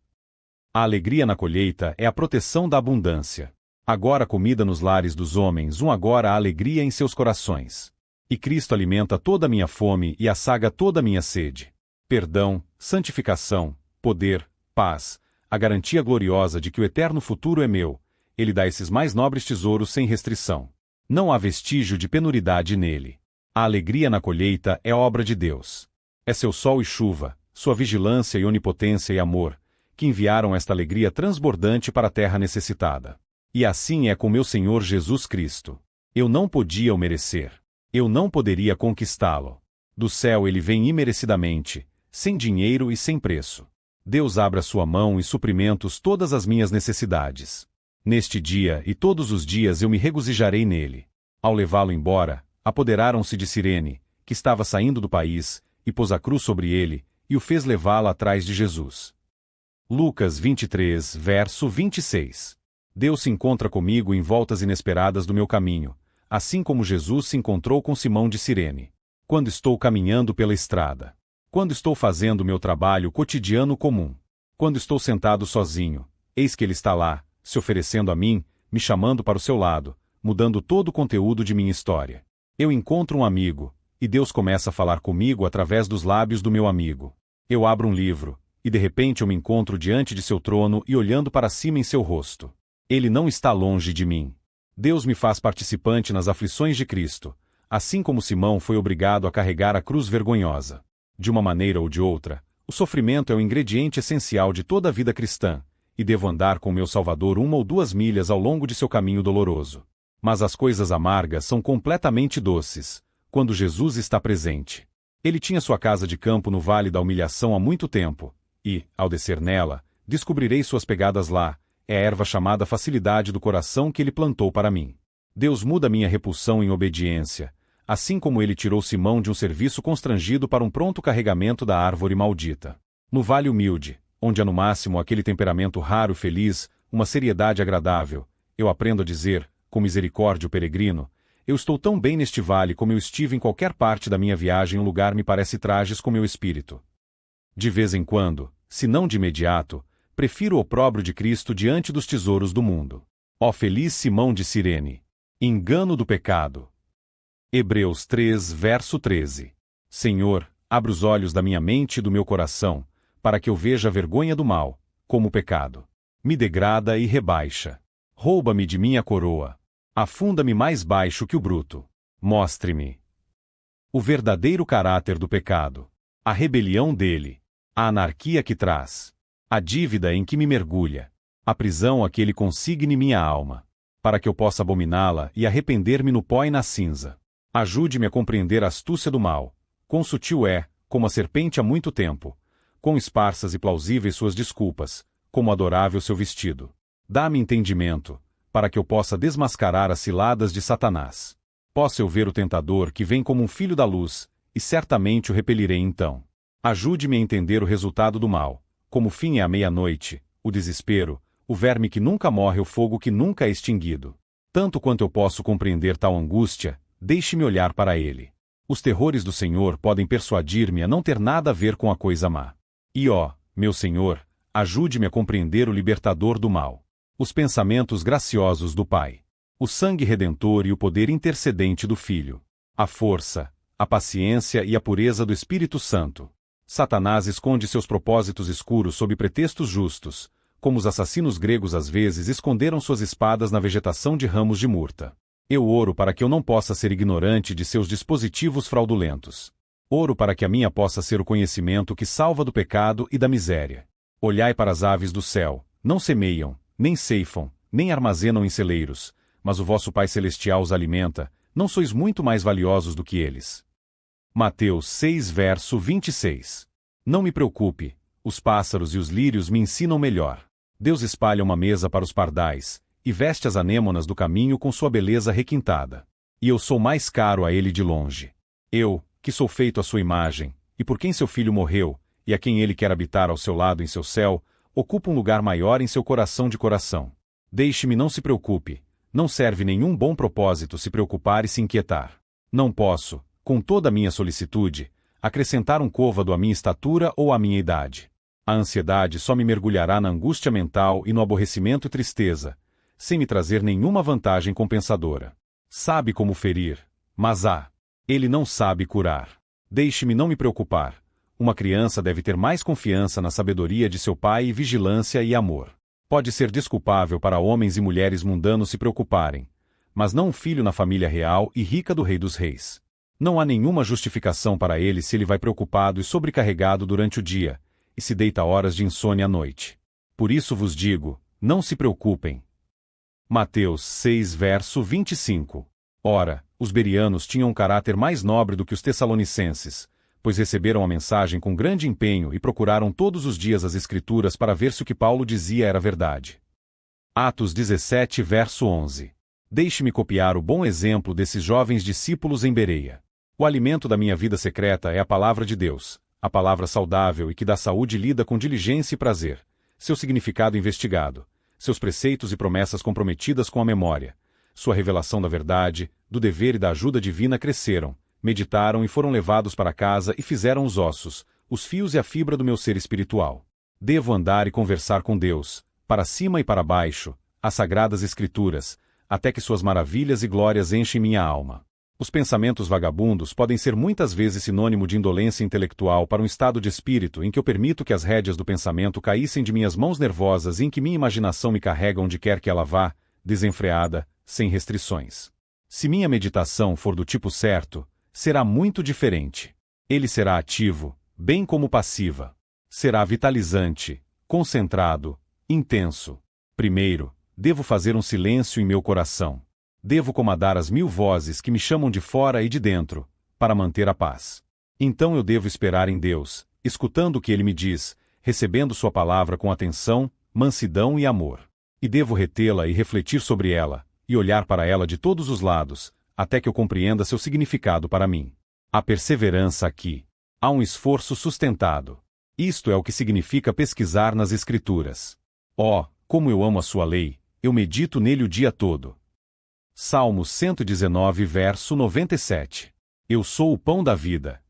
Speaker 1: A alegria na colheita é a proteção da abundância. Agora comida nos lares dos homens, agora a alegria em seus corações. E Cristo alimenta toda a minha fome e assaga toda a minha sede. Perdão, santificação, poder, paz, a garantia gloriosa de que o eterno futuro é meu, ele dá esses mais nobres tesouros sem restrição. Não há vestígio de penuridade nele. A alegria na colheita é obra de Deus. É seu sol e chuva, sua vigilância e onipotência e amor, que enviaram esta alegria transbordante para a terra necessitada. E assim é com meu Senhor Jesus Cristo. Eu não podia o merecer. Eu não poderia conquistá-lo. Do céu ele vem imerecidamente, sem dinheiro e sem preço. Deus abre a sua mão e suprimentos todas as minhas necessidades. Neste dia e todos os dias eu me regozijarei nele. Ao levá-lo embora, apoderaram-se de Cirene, que estava saindo do país, e pôs a cruz sobre ele, e o fez levá-la atrás de Jesus. Lucas 23, verso 26. Deus se encontra comigo em voltas inesperadas do meu caminho, assim como Jesus se encontrou com Simão de Cirene. Quando estou caminhando pela estrada. Quando estou fazendo meu trabalho cotidiano comum. Quando estou sentado sozinho, eis que ele está lá, se oferecendo a mim, me chamando para o seu lado, mudando todo o conteúdo de minha história. Eu encontro um amigo, e Deus começa a falar comigo através dos lábios do meu amigo. Eu abro um livro, e de repente eu me encontro diante de seu trono e olhando para cima em seu rosto. Ele não está longe de mim. Deus me faz participante nas aflições de Cristo, assim como Simão foi obrigado a carregar a cruz vergonhosa. De uma maneira ou de outra, o sofrimento é o ingrediente essencial de toda a vida cristã, e devo andar com meu Salvador 1 ou 2 milhas ao longo de seu caminho doloroso. Mas as coisas amargas são completamente doces, quando Jesus está presente. Ele tinha sua casa de campo no Vale da Humilhação há muito tempo, e, ao descer nela, descobrirei suas pegadas lá. É a erva chamada facilidade do coração que ele plantou para mim. Deus muda minha repulsão em obediência, assim como ele tirou Simão de um serviço constrangido para um pronto carregamento da árvore maldita. No vale humilde, onde há no máximo aquele temperamento raro e feliz, uma seriedade agradável, eu aprendo a dizer, com misericórdia o peregrino, eu estou tão bem neste vale como eu estive em qualquer parte da minha viagem. Um lugar me parece trajes com meu espírito. De vez em quando, se não de imediato, prefiro o opróbrio de Cristo diante dos tesouros do mundo. Ó feliz Simão de Cirene! Engano do pecado. Hebreus 3, verso 13. Senhor, abre os olhos da minha mente e do meu coração, para que eu veja a vergonha do mal, como o pecado. Me degrada e rebaixa. Rouba-me de minha coroa. Afunda-me mais baixo que o bruto. Mostre-me o verdadeiro caráter do pecado, a rebelião dele, a anarquia que traz, a dívida em que me mergulha, a prisão a que ele consigne minha alma, para que eu possa abominá-la e arrepender-me no pó e na cinza. Ajude-me a compreender a astúcia do mal. Quão sutil é, como a serpente há muito tempo. Quão esparsas e plausíveis suas desculpas, como adorável seu vestido. Dá-me entendimento, para que eu possa desmascarar as ciladas de Satanás. Possa eu ver o tentador que vem como um filho da luz, e certamente o repelirei então. Ajude-me a entender o resultado do mal, como o fim é a meia-noite, o desespero, o verme que nunca morre, o fogo que nunca é extinguido. Tanto quanto eu posso compreender tal angústia, deixe-me olhar para ele. Os terrores do Senhor podem persuadir-me a não ter nada a ver com a coisa má. E ó, meu Senhor, ajude-me a compreender o libertador do mal. Os pensamentos graciosos do Pai. O sangue redentor e o poder intercedente do Filho. A força, a paciência e a pureza do Espírito Santo. Satanás esconde seus propósitos escuros sob pretextos justos, como os assassinos gregos às vezes esconderam suas espadas na vegetação de ramos de murta. Eu oro para que eu não possa ser ignorante de seus dispositivos fraudulentos. Oro para que a minha possa ser o conhecimento que salva do pecado e da miséria. Olhai para as aves do céu, não semeiam, nem ceifam, nem armazenam em celeiros, mas o vosso Pai Celestial os alimenta. Não sois muito mais valiosos do que eles? Mateus 6, verso 26. Não me preocupe, os pássaros e os lírios me ensinam melhor. Deus espalha uma mesa para os pardais, e veste as anêmonas do caminho com sua beleza requintada. E eu sou mais caro a ele de longe. Eu, que sou feito à sua imagem, e por quem seu filho morreu, e a quem ele quer habitar ao seu lado em seu céu, ocupo um lugar maior em seu coração de coração. Deixe-me, não se preocupe. Não serve nenhum bom propósito se preocupar e se inquietar. Não posso, com toda a minha solicitude, acrescentar um côvado à minha estatura ou à minha idade. A ansiedade só me mergulhará na angústia mental e no aborrecimento e tristeza, sem me trazer nenhuma vantagem compensadora. Sabe como ferir, mas ele não sabe curar. Deixe-me não me preocupar. Uma criança deve ter mais confiança na sabedoria de seu pai e vigilância e amor. Pode ser desculpável para homens e mulheres mundanos se preocuparem, mas não um filho na família real e rica do Rei dos Reis. Não há nenhuma justificação para ele se ele vai preocupado e sobrecarregado durante o dia, e se deita horas de insônia à noite. Por isso vos digo, não se preocupem. Mateus 6, verso 25. Ora, os bereanos tinham um caráter mais nobre do que os tessalonicenses, pois receberam a mensagem com grande empenho e procuraram todos os dias as Escrituras para ver se o que Paulo dizia era verdade. Atos 17, verso 11. Deixe-me copiar o bom exemplo desses jovens discípulos em Bereia. O alimento da minha vida secreta é a palavra de Deus, a palavra saudável e que dá saúde lida com diligência e prazer, seu significado investigado, seus preceitos e promessas comprometidas com a memória, sua revelação da verdade, do dever e da ajuda divina cresceram, meditaram e foram levados para casa e fizeram os ossos, os fios e a fibra do meu ser espiritual. Devo andar e conversar com Deus, para cima e para baixo, as sagradas Escrituras, até que suas maravilhas e glórias enchem minha alma. Os pensamentos vagabundos podem ser muitas vezes sinônimo de indolência intelectual para um estado de espírito em que eu permito que as rédeas do pensamento caíssem de minhas mãos nervosas e em que minha imaginação me carrega onde quer que ela vá, desenfreada, sem restrições. Se minha meditação for do tipo certo, será muito diferente. Ele será ativo, bem como passiva. Será vitalizante, concentrado, intenso. Primeiro, devo fazer um silêncio em meu coração. Devo comandar as 1000 vozes que me chamam de fora e de dentro, para manter a paz. Então eu devo esperar em Deus, escutando o que Ele me diz, recebendo sua palavra com atenção, mansidão e amor. E devo retê-la e refletir sobre ela, e olhar para ela de todos os lados, até que eu compreenda seu significado para mim. Há perseverança aqui. Há um esforço sustentado. Isto é o que significa pesquisar nas Escrituras. Oh, como eu amo a sua lei, eu medito nele o dia todo. Salmo 119, verso 97. Eu sou o pão da vida.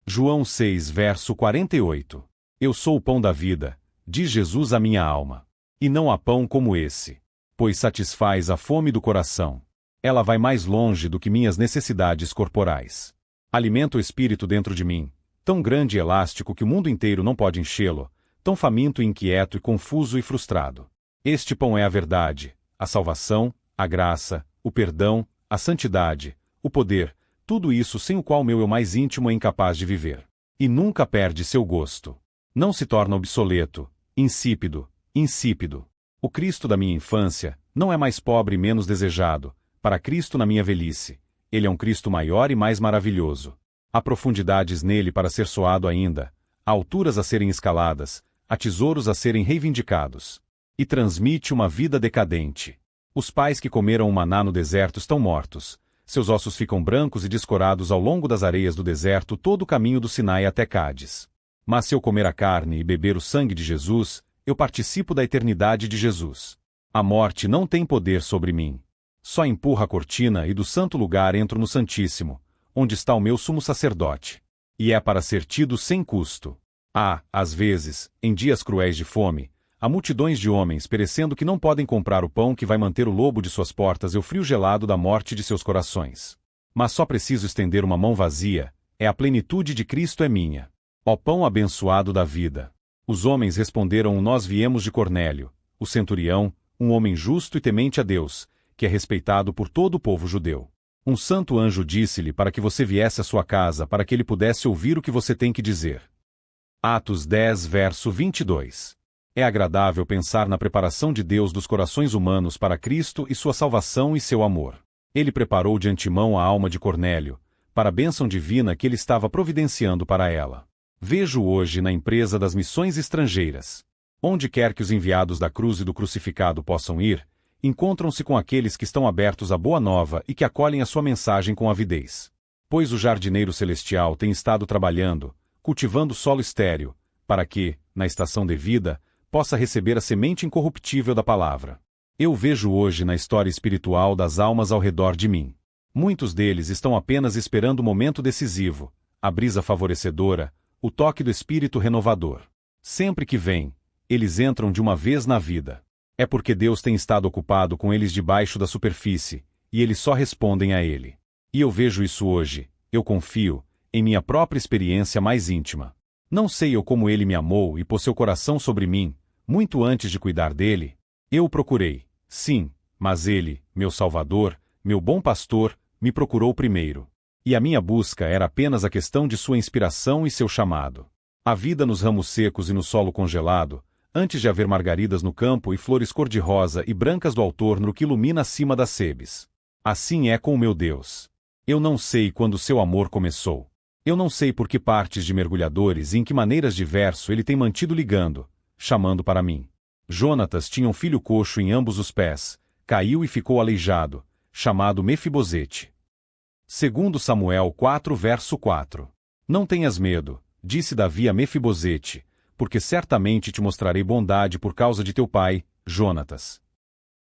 Speaker 1: João 6, verso 48. Eu sou o pão da vida, diz Jesus à minha alma. E não há pão como esse, pois satisfaz a fome do coração. Ela vai mais longe do que minhas necessidades corporais. Alimenta o espírito dentro de mim, tão grande e elástico que o mundo inteiro não pode enchê-lo, tão faminto e inquieto e confuso e frustrado. Este pão é a verdade, a salvação, a graça, o perdão, a santidade, o poder, tudo isso sem o qual meu eu mais íntimo é incapaz de viver. E nunca perde seu gosto. Não se torna obsoleto, insípido. O Cristo da minha infância não é mais pobre e menos desejado, para Cristo na minha velhice. Ele é um Cristo maior e mais maravilhoso. Há profundidades nele para ser soado ainda, há alturas a serem escaladas, há tesouros a serem reivindicados. E transmite uma vida decadente. Os pais que comeram o maná no deserto estão mortos. Seus ossos ficam brancos e descorados ao longo das areias do deserto todo o caminho do Sinai até Cádiz. Mas se eu comer a carne e beber o sangue de Jesus, eu participo da eternidade de Jesus. A morte não tem poder sobre mim. Só empurra a cortina e do santo lugar entro no Santíssimo, onde está o meu sumo sacerdote. E é para ser tido sem custo. Há, às vezes, em dias cruéis de fome, há multidões de homens perecendo que não podem comprar o pão que vai manter o lobo de suas portas e o frio gelado da morte de seus corações. Mas só preciso estender uma mão vazia, a plenitude de Cristo é minha. Ó pão abençoado da vida! Os homens responderam: nós viemos de Cornélio, o centurião, um homem justo e temente a Deus, que é respeitado por todo o povo judeu. Um santo anjo disse-lhe para que você viesse à sua casa para que ele pudesse ouvir o que você tem que dizer. Atos 10, verso 22. É agradável pensar na preparação de Deus dos corações humanos para Cristo e sua salvação e seu amor. Ele preparou de antemão a alma de Cornélio, para a bênção divina que ele estava providenciando para ela. Vejo hoje na empresa das missões estrangeiras. Onde quer que os enviados da cruz e do crucificado possam ir, encontram-se com aqueles que estão abertos à boa nova e que acolhem a sua mensagem com avidez. Pois o jardineiro celestial tem estado trabalhando, cultivando solo estéril, para que, na estação devida, possa receber a semente incorruptível da palavra. Eu vejo hoje na história espiritual das almas ao redor de mim. Muitos deles estão apenas esperando o momento decisivo, a brisa favorecedora, o toque do Espírito renovador. Sempre que vem, eles entram de uma vez na vida. É porque Deus tem estado ocupado com eles debaixo da superfície, e eles só respondem a Ele. E eu vejo isso hoje, eu confio, em minha própria experiência mais íntima. Não sei eu como Ele me amou e pôs seu coração sobre mim, muito antes de cuidar dele. Eu o procurei, sim, mas Ele, meu Salvador, meu bom pastor, me procurou primeiro. E a minha busca era apenas a questão de sua inspiração e seu chamado. A vida nos ramos secos e no solo congelado, antes de haver margaridas no campo e flores cor-de-rosa e brancas do outono que ilumina acima das sebes. Assim é com o meu Deus. Eu não sei quando seu amor começou. Eu não sei por que partes de mergulhadores e em que maneiras de verso ele tem mantido ligando, chamando para mim. Jonatas tinha um filho coxo em ambos os pés, caiu e ficou aleijado, chamado Mefibosete. 2 Samuel 4, verso 4. Não tenhas medo, disse Davi a Mefibosete, porque certamente te mostrarei bondade por causa de teu pai, Jonatas.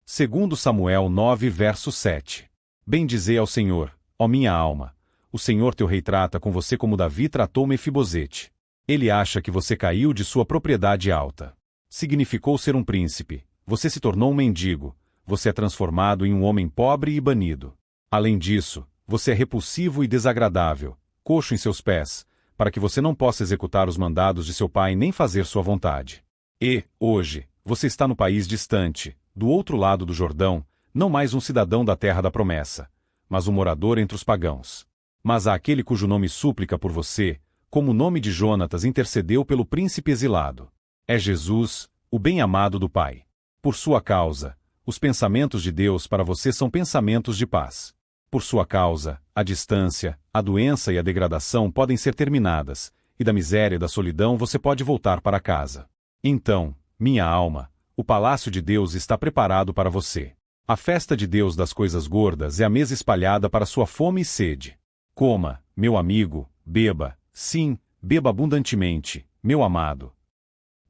Speaker 1: 2 Samuel 9, verso 7. Bendizei ao Senhor, ó minha alma. O Senhor teu rei trata com você como Davi tratou Mefibosete. Ele acha que você caiu de sua propriedade alta. Significou ser um príncipe. Você se tornou um mendigo. Você é transformado em um homem pobre e banido. Além disso, você é repulsivo e desagradável, coxo em seus pés, para que você não possa executar os mandados de seu pai nem fazer sua vontade. E, hoje, você está no país distante, do outro lado do Jordão, não mais um cidadão da terra da promessa, mas um morador entre os pagãos. Mas há aquele cujo nome súplica por você, como o nome de Jonatas intercedeu pelo príncipe exilado. É Jesus, o bem-amado do Pai. Por sua causa, os pensamentos de Deus para você são pensamentos de paz. Por sua causa, a distância, a doença e a degradação podem ser terminadas, e da miséria e da solidão você pode voltar para casa. Então, minha alma, o palácio de Deus está preparado para você. A festa de Deus das coisas gordas é a mesa espalhada para sua fome e sede. Coma, meu amigo, beba, sim, beba abundantemente, meu amado.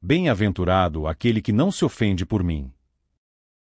Speaker 1: Bem-aventurado aquele que não se ofende por mim.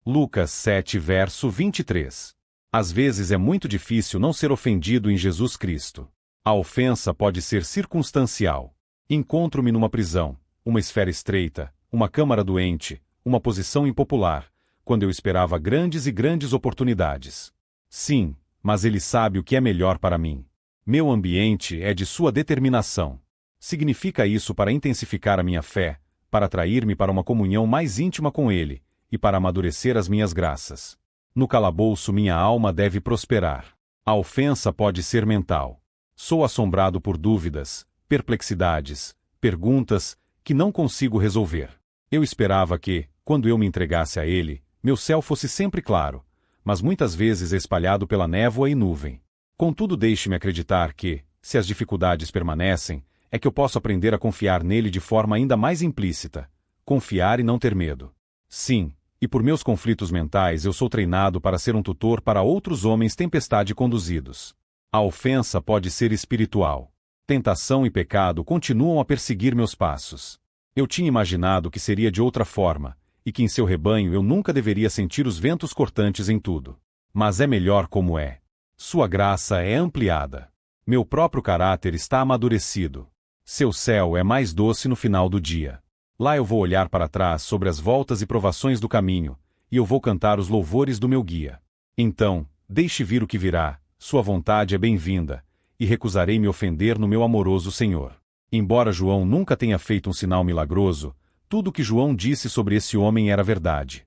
Speaker 1: Lucas 7, verso 23. Às vezes é muito difícil não ser ofendido em Jesus Cristo. A ofensa pode ser circunstancial. Encontro-me numa prisão, uma esfera estreita, uma câmara doente, uma posição impopular, quando eu esperava grandes e grandes oportunidades. Sim, mas Ele sabe o que é melhor para mim. Meu ambiente é de sua determinação. Significa isso para intensificar a minha fé, para atrair-me para uma comunhão mais íntima com Ele, e para amadurecer as minhas graças. No calabouço minha alma deve prosperar. A ofensa pode ser mental. Sou assombrado por dúvidas, perplexidades, perguntas, que não consigo resolver. Eu esperava que, quando eu me entregasse a Ele, meu céu fosse sempre claro, mas muitas vezes espalhado pela névoa e nuvem. Contudo, deixe-me acreditar que, se as dificuldades permanecem, é que eu posso aprender a confiar nele de forma ainda mais implícita. Confiar e não ter medo. Sim, e por meus conflitos mentais eu sou treinado para ser um tutor para outros homens tempestade conduzidos. A ofensa pode ser espiritual. Tentação e pecado continuam a perseguir meus passos. Eu tinha imaginado que seria de outra forma, e que em seu rebanho eu nunca deveria sentir os ventos cortantes em tudo. Mas é melhor como é. Sua graça é ampliada. Meu próprio caráter está amadurecido. Seu céu é mais doce no final do dia. Lá eu vou olhar para trás sobre as voltas e provações do caminho, e eu vou cantar os louvores do meu guia. Então, deixe vir o que virá, sua vontade é bem-vinda, e recusarei me ofender no meu amoroso Senhor. Embora João nunca tenha feito um sinal milagroso, tudo o que João disse sobre esse homem era verdade.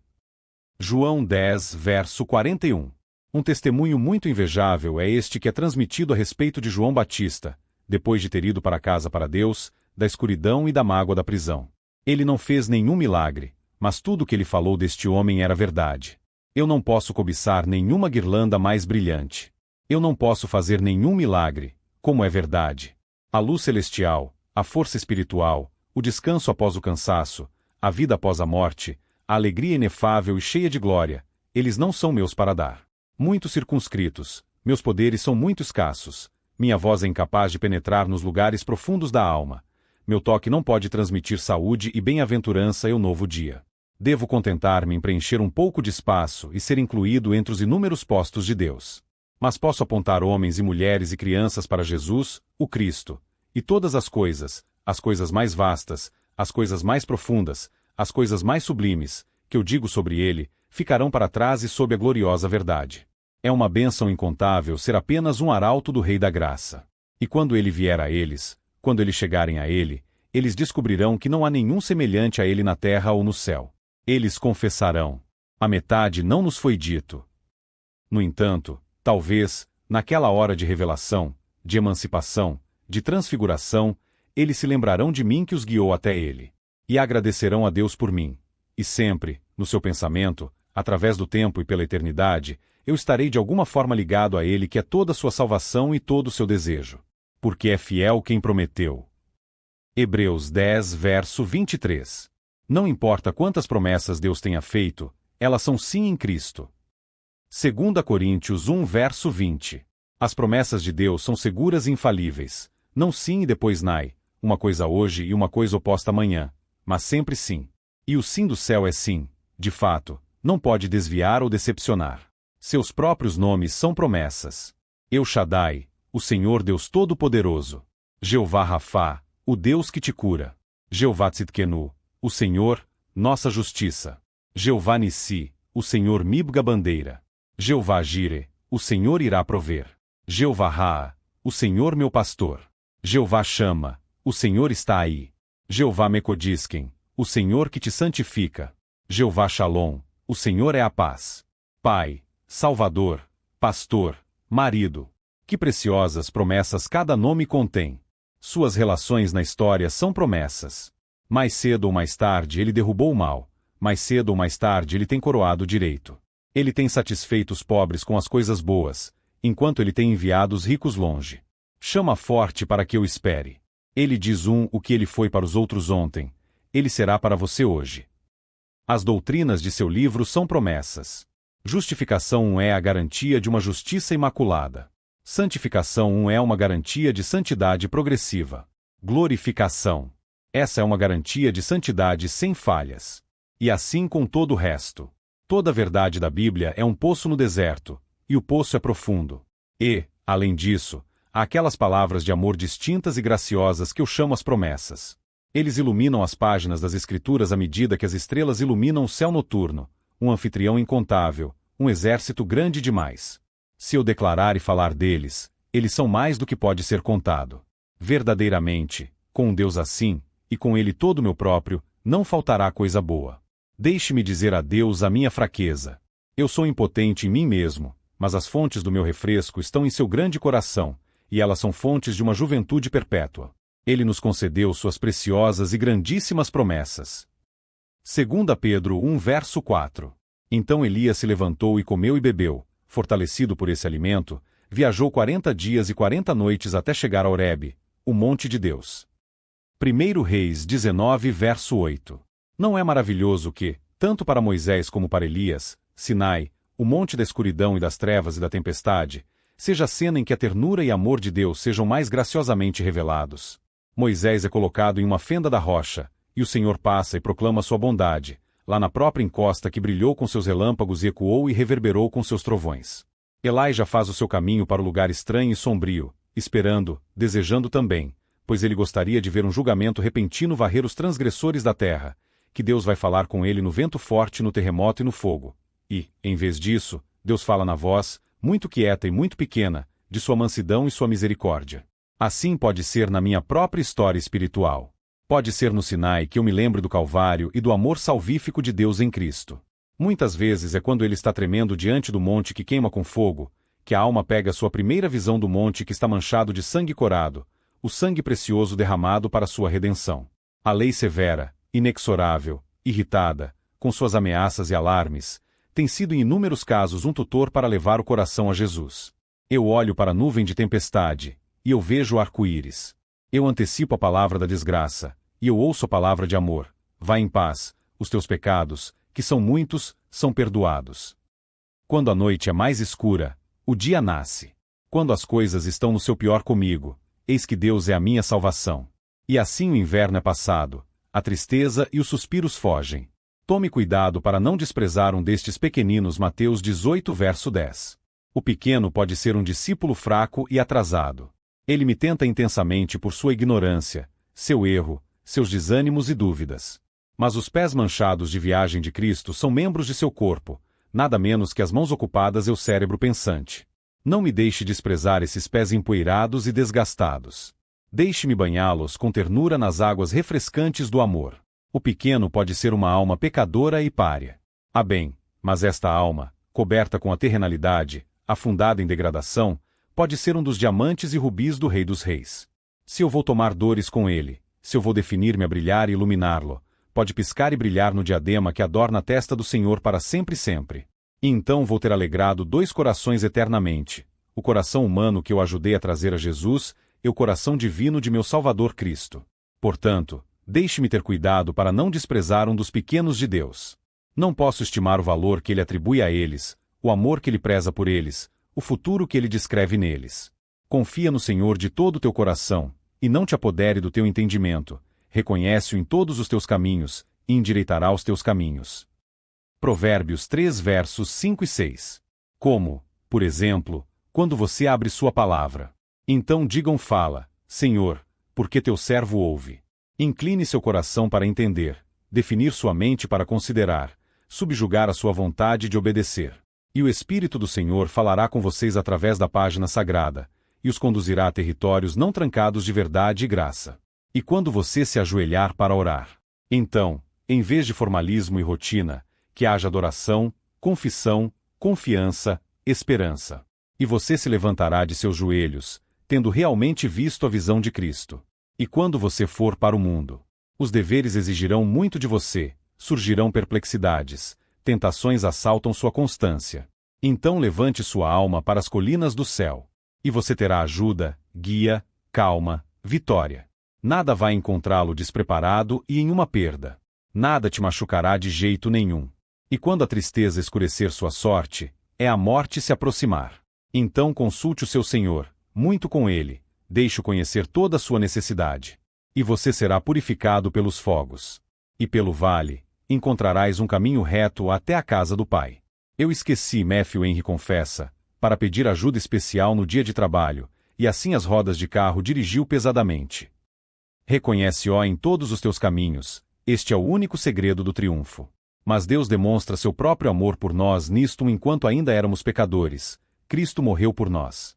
Speaker 1: João 10, verso 41. Um testemunho muito invejável é este que é transmitido a respeito de João Batista, depois de ter ido para casa para Deus, da escuridão e da mágoa da prisão. Ele não fez nenhum milagre, mas tudo o que ele falou deste homem era verdade. Eu não posso cobiçar nenhuma guirlanda mais brilhante. Eu não posso fazer nenhum milagre, como é verdade. A luz celestial, a força espiritual, o descanso após o cansaço, a vida após a morte, a alegria inefável e cheia de glória, eles não são meus para dar. Muito circunscritos, meus poderes são muito escassos. Minha voz é incapaz de penetrar nos lugares profundos da alma. Meu toque não pode transmitir saúde e bem-aventurança e o novo dia. Devo contentar-me em preencher um pouco de espaço e ser incluído entre os inúmeros postos de Deus. Mas posso apontar homens e mulheres e crianças para Jesus, o Cristo, e todas as coisas mais vastas, as coisas mais profundas, as coisas mais sublimes, que eu digo sobre ele, ficarão para trás e sob a gloriosa verdade. É uma bênção incontável ser apenas um arauto do Rei da Graça. E quando ele vier a eles, quando eles chegarem a ele, eles descobrirão que não há nenhum semelhante a ele na terra ou no céu. Eles confessarão: a metade não nos foi dito. No entanto, talvez, naquela hora de revelação, de emancipação, de transfiguração, eles se lembrarão de mim que os guiou até ele. E agradecerão a Deus por mim. E sempre, no seu pensamento, através do tempo e pela eternidade, eu estarei de alguma forma ligado a Ele que é toda a sua salvação e todo o seu desejo. Porque é fiel quem prometeu. Hebreus 10, verso 23. Não importa quantas promessas Deus tenha feito, elas são sim em Cristo. 2 Coríntios 1, verso 20. As promessas de Deus são seguras e infalíveis. Não sim e depois nai, uma coisa hoje e uma coisa oposta amanhã, mas sempre sim. E o sim do céu é sim, de fato, não pode desviar ou decepcionar. Seus próprios nomes são promessas. El Shaddai, o Senhor Deus Todo-Poderoso. Jeová Rafá, o Deus que te cura. Jeová Tzidkenu, o Senhor, nossa justiça. Jeová Nissi, o Senhor Mibga Bandeira. Jeová Jire, o Senhor irá prover. Jeová Raa, o Senhor meu pastor. Jeová Chama, o Senhor está aí. Jeová Mecodisquem, o Senhor que te santifica. Jeová Shalom, o Senhor é a paz. Pai, Salvador, Pastor, Marido. Que preciosas promessas cada nome contém. Suas relações na história são promessas. Mais cedo ou mais tarde ele derrubou o mal. Mais cedo ou mais tarde ele tem coroado o direito. Ele tem satisfeito os pobres com as coisas boas, enquanto ele tem enviado os ricos longe. Chama forte para que eu espere. Ele diz o que ele foi para os outros ontem, ele será para você hoje. As doutrinas de seu livro são promessas. Justificação é a garantia de uma justiça imaculada. Santificação é uma garantia de santidade progressiva. Glorificação. Essa é uma garantia de santidade sem falhas. E assim com todo o resto. Toda a verdade da Bíblia é um poço no deserto, e o poço é profundo. E, além disso, há aquelas palavras de amor distintas e graciosas que eu chamo as promessas. Eles iluminam as páginas das Escrituras à medida que as estrelas iluminam o céu noturno, um anfitrião incontável, um exército grande demais. Se eu declarar e falar deles, eles são mais do que pode ser contado. Verdadeiramente, com um Deus assim, e com Ele todo meu próprio, não faltará coisa boa. Deixe-me dizer a Deus a minha fraqueza. Eu sou impotente em mim mesmo, mas as fontes do meu refresco estão em seu grande coração, e elas são fontes de uma juventude perpétua. Ele nos concedeu suas preciosas e grandíssimas promessas. 2 Pedro 1 verso 4. Então Elias se levantou e comeu e bebeu, fortalecido por esse alimento, viajou 40 dias e 40 noites até chegar a Horebe, o monte de Deus. 1 Reis 19 verso 8. Não é maravilhoso que, tanto para Moisés como para Elias, Sinai, o monte da escuridão e das trevas e da tempestade, seja a cena em que a ternura e amor de Deus sejam mais graciosamente revelados. Moisés é colocado em uma fenda da rocha, e o Senhor passa e proclama sua bondade, lá na própria encosta que brilhou com seus relâmpagos e ecoou e reverberou com seus trovões. Elijah faz o seu caminho para o lugar estranho e sombrio, esperando, desejando também, pois ele gostaria de ver um julgamento repentino varrer os transgressores da terra, que Deus vai falar com ele no vento forte, no terremoto e no fogo. E, em vez disso, Deus fala na voz, muito quieta e muito pequena, de sua mansidão e sua misericórdia. Assim pode ser na minha própria história espiritual. Pode ser no Sinai que eu me lembre do Calvário e do amor salvífico de Deus em Cristo. Muitas vezes é quando ele está tremendo diante do monte que queima com fogo, que a alma pega sua primeira visão do monte que está manchado de sangue corado, o sangue precioso derramado para sua redenção. A lei severa, inexorável, irritada, com suas ameaças e alarmes, tem sido em inúmeros casos um tutor para levar o coração a Jesus. Eu olho para a nuvem de tempestade, e eu vejo o arco-íris. Eu antecipo a palavra da desgraça, e eu ouço a palavra de amor. Vá em paz, os teus pecados, que são muitos, são perdoados. Quando a noite é mais escura, o dia nasce. Quando as coisas estão no seu pior comigo, eis que Deus é a minha salvação. E assim o inverno é passado, a tristeza e os suspiros fogem. Tome cuidado para não desprezar um destes pequeninos. Mateus 18 verso 10. O pequeno pode ser um discípulo fraco e atrasado. Ele me tenta intensamente por sua ignorância, seu erro, seus desânimos e dúvidas. Mas os pés manchados de viagem de Cristo são membros de seu corpo, nada menos que as mãos ocupadas e o cérebro pensante. Não me deixe desprezar esses pés empoeirados e desgastados. Deixe-me banhá-los com ternura nas águas refrescantes do amor. O pequeno pode ser uma alma pecadora e pária. Ah bem, mas esta alma, coberta com a terrenalidade, afundada em degradação, pode ser um dos diamantes e rubis do Rei dos Reis. Se eu vou tomar dores com ele, se eu vou definir-me a brilhar e iluminá-lo, pode piscar e brilhar no diadema que adorna a testa do Senhor para sempre e sempre. E então vou ter alegrado dois corações eternamente, o coração humano que eu ajudei a trazer a Jesus e o coração divino de meu Salvador Cristo. Portanto, deixe-me ter cuidado para não desprezar um dos pequenos de Deus. Não posso estimar o valor que ele atribui a eles, o amor que ele preza por eles, o futuro que ele descreve neles. Confia no Senhor de todo o teu coração, e não te apodere do teu entendimento. Reconhece-o em todos os teus caminhos, e endireitará os teus caminhos. Provérbios 3 versos 5 e 6. Como, por exemplo, quando você abre sua palavra. Então digam fala, Senhor, porque teu servo ouve. Incline seu coração para entender, definir sua mente para considerar, subjugar a sua vontade de obedecer. E o Espírito do Senhor falará com vocês através da página sagrada, e os conduzirá a territórios não trancados de verdade e graça. E quando você se ajoelhar para orar, então, em vez de formalismo e rotina, que haja adoração, confissão, confiança, esperança. E você se levantará de seus joelhos, tendo realmente visto a visão de Cristo. E quando você for para o mundo, os deveres exigirão muito de você, surgirão perplexidades, tentações assaltam sua constância. Então levante sua alma para as colinas do céu. E você terá ajuda, guia, calma, vitória. Nada vai encontrá-lo despreparado e em uma perda. Nada te machucará de jeito nenhum. E quando a tristeza escurecer sua sorte, é a morte se aproximar. Então consulte o seu Senhor, muito com ele, deixe-o conhecer toda a sua necessidade. E você será purificado pelos fogos. E pelo vale, encontrarás um caminho reto até a casa do Pai. Eu esqueci, Matthew Henry confessa, para pedir ajuda especial no dia de trabalho, e assim as rodas de carro dirigiu pesadamente. Reconhece-o em todos os teus caminhos, este é o único segredo do triunfo. Mas Deus demonstra seu próprio amor por nós nisto enquanto ainda éramos pecadores. Cristo morreu por nós.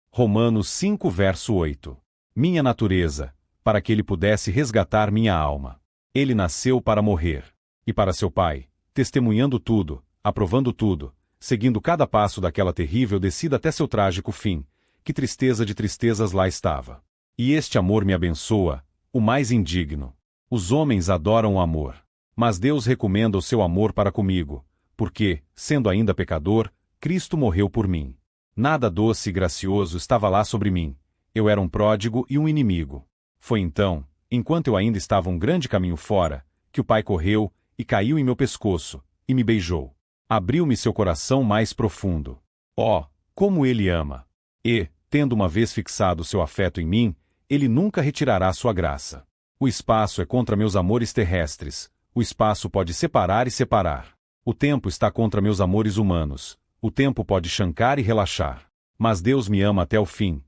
Speaker 1: Romanos 5 verso 8. Minha natureza, para que ele pudesse resgatar minha alma. Ele nasceu para morrer. E para seu Pai, testemunhando tudo, aprovando tudo, seguindo cada passo daquela terrível descida até seu trágico fim, que tristeza de tristezas lá estava. E este amor me abençoa, o mais indigno. Os homens adoram o amor. Mas Deus recomenda o seu amor para comigo, porque, sendo ainda pecador, Cristo morreu por mim. Nada doce e gracioso estava lá sobre mim. Eu era um pródigo e um inimigo. Foi então, enquanto eu ainda estava um grande caminho fora, que o Pai correu e caiu em meu pescoço, e me beijou. Abriu-me seu coração mais profundo. Oh, como ele ama! E, tendo uma vez fixado seu afeto em mim, ele nunca retirará sua graça. O espaço é contra meus amores terrestres. O espaço pode separar e separar. O tempo está contra meus amores humanos. O tempo pode chancar e relaxar. Mas Deus me ama até o fim,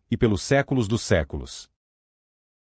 Speaker 1: e pelos séculos dos séculos.